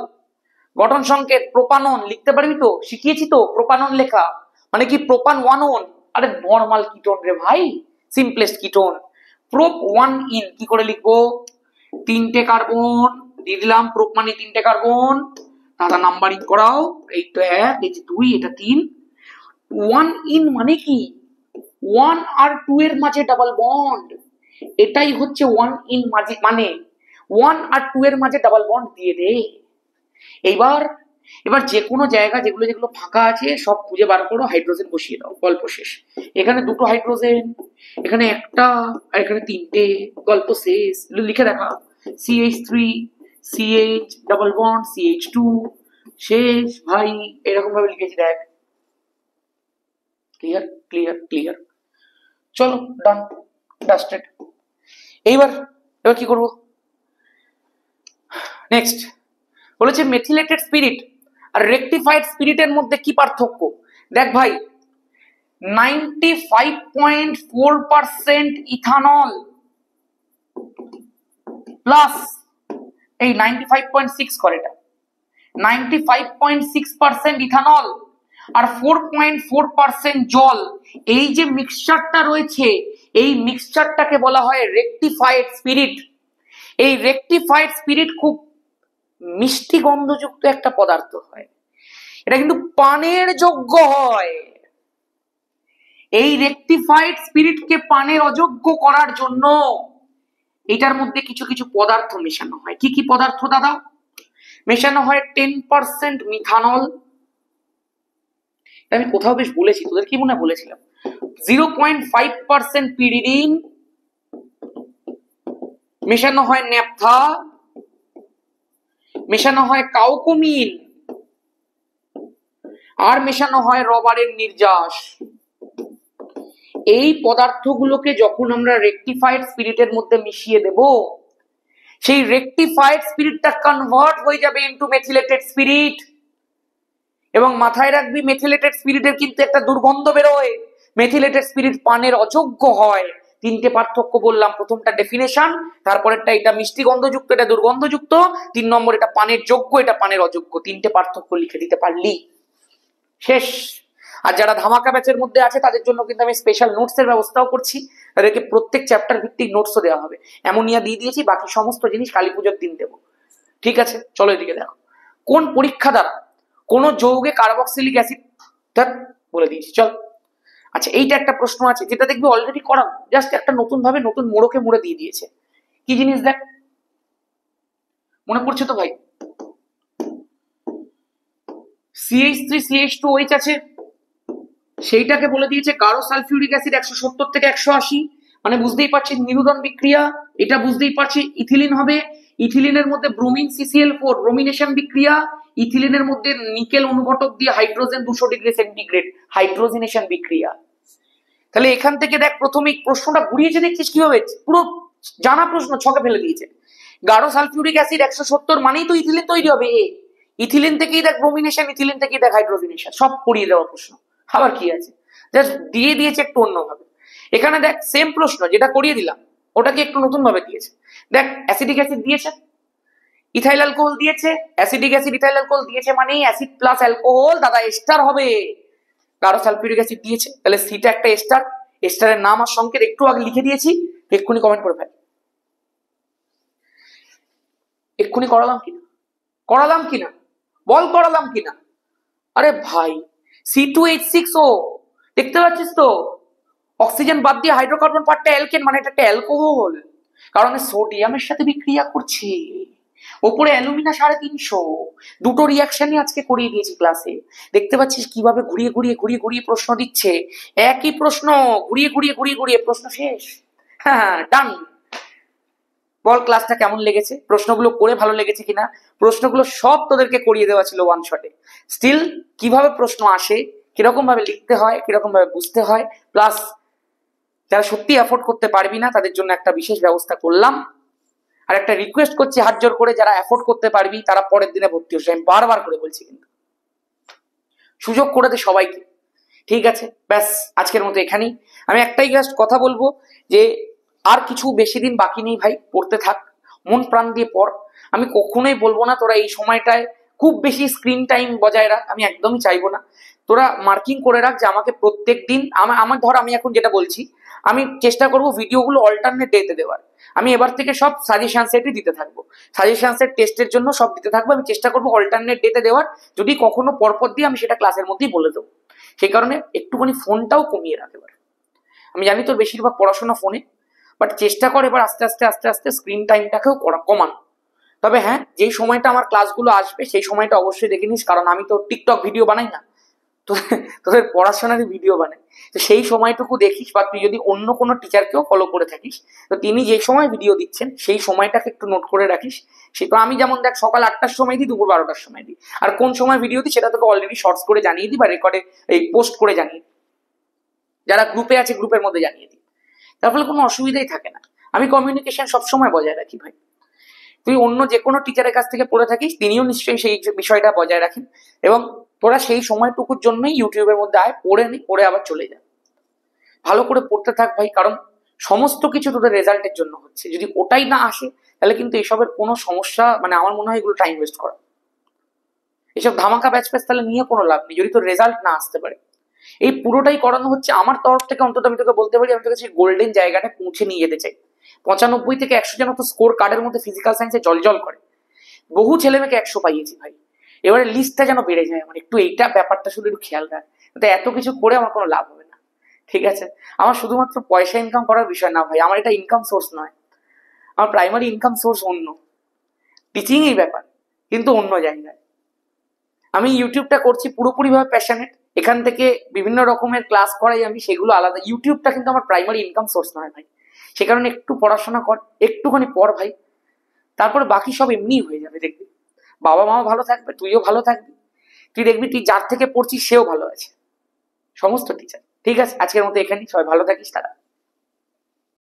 গঠন সংকেত প্রোপানন লিখতে পারবি তো? শিখিয়েছি তো প্রোপানন লেখা, মানে কি প্রোপান 1 আরে নরমাল কিটোন রে ভাই, সিম্পলেস্ট কিটোন। প্রোপ 1 ইন কি করে লিখবো? 3টে কার্বন দিয়ে দিলাম, প্রোপ মানে 3টে কার্বন, দাদা নাম্বারিং করাও, এই তো 1, এই যে 2, এটা 3। 1 ইন মানে কি? 1 আর 2 এর মাঝে ডাবল বন্ড, এটাই হচ্ছে 1 ইন মাঝে, মানে 1 আর 2 এর মাঝে ডাবল বন্ড দিয়ে দে। এবার যে কোনো জায়গা যেগুলো যেগুলো ফাঁকা আছে সব খুঁজে বার করো, হাইড্রোজেন বসিয়ে দাও, গল্প শেষ। এখানে দুটো হাইড্রোজেন, এখানে একটা, আর এখানে 3টে, গল্প শেষ। লিখে দেখা, CH3 CH double bond CH2, শেষ ভাই। এরকম ভাবে লিখেছি দেখ। Clear clear clear. চলো ডান, ডাস্টেড। এইবার কি করব? নেক্সট বলেছে মেথিলেটেড স্পিরিট আর রেকটিফাইড স্পিরিটের মধ্যে কি পার্থক্য। দেখ ভাই, 95.4% ইথানল প্লাস এই 95.6 করে, এটা 95.6% ইথানল আর 4.4% জল, এই যে মিক্সচারটা রয়েছে, এই মিক্সচারটাকে বলা হয় রেকটিফাইড স্পিরিট। এই রেকটিফাইড স্পিরিট খুব মিষ্টি গন্ধযুক্ত একটা পদার্থ হয়, এটা কিন্তু পানের যোগ্য হয়। এই রেকটিফাইড স্পিরিটকে পানের অযোগ্য করার জন্য এটার মধ্যে কিছু কিছু পদার্থ মেশানো হয়। কি কি পদার্থ দাদা? মেশানো হয় 10% মিথানল, আমি কোথাও বেশ বলেছি, তোদের কি মনে বলেছিলাম, 0.5% পিরিডিন, মেশানো হয় ন্যাপথা, মেশানো হয় কাউকোমিন, আর মেশানো হয় রবারের নির্যাস। এই পদার্থগুলোকে যখন আমরা রেকটিফাইড স্পিরিটের মধ্যে মিশিয়ে দেব, সেই রেকটিফাইড স্পিরিটটা কনভার্ট হয়ে যাবে ইনটু মেথিলেটেড স্পিরিট। এবং মাথায় রাখবি, মেথিলেটেড স্পিরিটের কিন্তু একটা দুর্গন্ধ বেরোয়, মেথিলেটেড স্পিরিট পানের অযোগ্য হয়। 3টে পার্থক্য বললাম, প্রথমটা ডেফিনেশন, তারপরেরটা এটা মিষ্টি গন্ধযুক্ত, এটা দুর্গন্ধযুক্ত, 3 নম্বর এটা পানের যোগ্য, এটা পানের অযোগ্য। 3টে পার্থক্য লিখে দিতে পারলি, শেষ। আর যারা ধামাকা ব্যাচের মধ্যে আছে তাদের জন্য কিন্তু আমি স্পেশাল নোটস এর ব্যবস্থাও করছি, তাদেরকে প্রত্যেক চ্যাপ্টার ভিত্তিক নোটসও দেওয়া হবে। অ্যামোনিয়া দিয়ে দিয়েছি, বাকি সমস্ত জিনিস কালী পুজোর দিন দেবো, ঠিক আছে? চলো এদিকে দেখো, কোন পরীক্ষা দ্বারা কোন যৌগে কার্বক্সিলিক অ্যাসিড বলে দিয়েছি। চল, আচ্ছা এইটা একটা প্রশ্ন আছে যেটা দেখবি অলরেডি করা, জাস্ট একটা নতুন ভাবে নতুন মোড়কে মুড়ে দিয়ে দিয়েছে। কি জিনিস দেখ, মনে পড়ছে তো ভাই? CH3 CH2OH আছে, সেইটাকে বলে দিয়েছে গাঢ় সালফিউরিক অ্যাসিড 170 থেকে 180, মানে বুঝতেই পারছি নিরুদন বিক্রিয়া, এটা বুঝতেই পারছি ইথিলিন হবে। ইথিলিনের মধ্যে ব্রোমিন CCl4 ব্রোমিনেশন বিক্রিয়া, ইথিলিনের মধ্যে নিকেল অনুঘটক দিয়ে হাইড্রোজেন 200 ডিগ্রি সেন্টিগ্রেড হাইড্রোজিনেশন বিক্রিয়া। তাহলে এখান থেকে দেখ, প্রথমেই প্রশ্নটা ঘুরিয়েছে, দেখছিস কিভাবে পুরো জানা প্রশ্ন, ছকে ফেলে দিয়েছে। গাঢ় সালফিউরিক অ্যাসিড 170 মানেই তো ইথিলিন তৈরি হবে। ইথিলিন থেকেই দেখ ব্রোমিনেশন, ইথিলিন থেকেই দেখ হাইড্রোজেনেশন, সব করিয়ে দেওয়া প্রশ্ন। আবার কি আছে, জাস্ট দিয়ে দিয়েছে একটু অন্যভাবে। এখানে দেখ সেম প্রশ্ন যেটা করিয়ে দিলাম ওটাকে একটু নতুন ভাবে দিয়েছে। দেখ অ্যাসিডিক অ্যাসিড দিয়েছে, ইথাইল অ্যালকোহল দিয়েছে, অ্যাসিডিক অ্যাসিড ইথাইল অ্যালকোহল দিয়েছে মানে অ্যাসিড প্লাস অ্যালকোহল দাদা এস্টার হবে। গাঢ় সালফিউরিক অ্যাসিড দিয়েছে, তাহলে সিটা একটা এস্টার, এস্টারের নাম আর সংকেত একটু আগে লিখে দিয়েছি, এক্ষুনি কমেন্ট করে ফেল। এক্ষুনি করালাম কিনা বল, করালাম কিনা? আরে ভাই C2H6O দেখতে পাচ্ছিস তো, অক্সিজেন বাদ দিয়ে হাইড্রোকার্বন পার্টটা অ্যালকেন, মানে এটা একটা অ্যালকোহল, কারণ সোডিয়ামের সাথে বিক্রিয়া করছে। ওপরে অ্যালুমিনা 350, দুটো রিয়াকশনই আজকে করিয়ে দিয়েছি ক্লাসে। দেখতে পাচ্ছিস কিভাবে ঘুরিয়ে ঘুরিয়ে প্রশ্ন দিচ্ছে, একই প্রশ্ন ঘুরিয়ে ঘুরিয়ে প্রশ্ন শেষ। হ্যাঁ ডান। বল ক্লাসটা কেমন লেগেছে, প্রশ্নগুলো করে ভালো লেগেছে কিনা? প্রশ্নগুলো সব তোদেরকে করিয়ে দেওয়া ছিল ওয়ান শটে। স্টিল কিভাবে প্রশ্ন আসে, কিরকম ভাবে লিখতে হয়, কিরকম ভাবে বুঝতে হয়, প্লাস যারা সত্যি অ্যাফোর্ড করতে পারবি না তাদের জন্য একটা বিশেষ ব্যবস্থা করলাম। আর একটা রিকোয়েস্ট করছি হাত জোর করে, যারা অ্যাফোর্ড করতে পারবি তারা পরের দিনে ভর্তি হচ্ছে, আমি বারবার করে বলছি, কিন্তু সুযোগ করে দে সবাইকে। ঠিক আছে, ব্যাস আজকের মতো এখানেই। আমি একটাই জাস্ট কথা বলবো যে আর কিছু বেশি দিন বাকি নেই ভাই, পড়তে থাক, মন প্রাণ দিয়ে পড়। আমি কখনোই বলবো না তোরা এই সময়টায় খুব বেশি স্ক্রিন টাইম বজায় রাখ, আমি একদমই চাইবো না। তোরা মার্কিং করে রাখ যে আমাকে প্রত্যেক দিন আমার ধর আমি এখন যেটা বলছি, আমি চেষ্টা করবো ভিডিওগুলো অল্টারনেট ডেতে দেওয়ার। আমি এবার থেকে সব সাজেশন সেটই দিতে থাকবো, সাজেশন সেট টেস্টের জন্য সব দিতে থাকবো। আমি চেষ্টা করবো অল্টারনেট ডেতে দেওয়ার, যদি কখনো পরপর দিয়ে আমি সেটা ক্লাসের মধ্যেই বলে দেবো। সেই কারণে একটুখানি ফোনটাও কমিয়ে রাখ এবার। আমি জানি তোর বেশিরভাগ পড়াশোনা ফোনে, বাট চেষ্টা কর এবার আস্তে আস্তে স্ক্রিন টাইমটাকেও কমানো। তবে হ্যাঁ, যেই সময়টা আমার ক্লাসগুলো আসবে সেই সময়টা অবশ্যই দেখে নিস, কারণ আমি তো টিকটক ভিডিও বানাই না, তোদের পড়াশোনারই ভিডিও বানাই। তো সেই সময়টুকু দেখিস, বা তুই যদি অন্য কোনো টিচারকেও ফলো করে থাকিস তো তিনি যে সময় ভিডিও দিচ্ছেন সেই সময়টাকে একটু নোট করে রাখিস। সেটা আমি যেমন দেখ সকাল 8টার সময় দিই, দুপুর 12টার সময় দিই, আর কোন সময় ভিডিও দিই সেটা তোকে অলরেডি শর্টস করে জানিয়ে দিই বা রেকর্ডে এই পোস্ট করে জানিয়ে দিই, যারা গ্রুপে আছে গ্রুপের মধ্যে জানিয়ে দিই। তার ফলে কোনো অসুবিধাই থাকে না। আমি কমিউনিকেশন সবসময় বজায় রাখি ভাই। তুই অন্য যে কোনো টিচারের কাছ থেকে পড়ে থাকিস, তিনিও নিশ্চয়ই সেই বিষয়টা বজায় রাখেন। এবং তোরা সেই সময়টুকুর জন্যই ইউটিউবের মধ্যে আয়, পড়ে নি, পড়ে আবার চলে যা। ভালো করে পড়তে থাক ভাই, কারণ সমস্ত কিছু তোদের রেজাল্টের জন্য হচ্ছে। যদি ওটাই না আসে তাহলে কিন্তু এসবের কোনো সমস্যা, মানে আমার মনে হয় এগুলো টাইম ওয়েস্ট করা। এসব ধামাকা ব্যাচ তাহলে নিয়ে কোনো লাভ নেই যদি তোর রেজাল্ট না আসতে পারে। এই পুরোটাই করানো হচ্ছে আমার তরফ থেকে, অন্তত আমি তোকে বলতে পারি আমি তোকে সেই গোল্ডেন জায়গাটা পৌঁছে নিয়ে যেতে চাই। 95 থেকে 100 যেন তো স্কোর কার্ডের মধ্যে ফিজিক্যাল সায়েন্সে জল করে। বহু ছেলে মেয়েকে 100 পাইয়েছি ভাই, এবারে লিস্টটা যেন বেড়ে যায় আমার। একটু এইটা ব্যাপারটা শুধু একটু খেয়াল রাখ, এত কিছু করে আমার কোনো লাভ হবে না। ঠিক আছে, আমার শুধুমাত্র পয়সা ইনকাম করার বিষয় না ভাই, আমার এটা ইনকাম সোর্স নয়। আমার প্রাইমারি ইনকাম সোর্স অন্য, টিচিং এই ব্যাপার, কিন্তু অন্য জায়গায়। আমি ইউটিউবটা করছি পুরোপুরিভাবে প্যাশনেট, এখান থেকে বিভিন্ন রকমের ক্লাস করাই আমি, সেগুলো আলাদা। ইউটিউবটা কিন্তু আমার প্রাইমারি ইনকাম সোর্স নয় ভাই। সে কারণে একটু পড়াশোনা কর, একটুখানি পড় ভাই, তারপরে বাকি সব এমনিই হয়ে যাবে। দেখবি বাবা মাও ভালো থাকবে, তুইও ভালো থাকবি, তুই দেখবি তুই যার থেকে পড়ছিস সেও ভালো আছে, সমস্ত টিচার। ঠিক আছে, আজকের মতো এখানেই, সবাই ভালো থাকিস, তারা।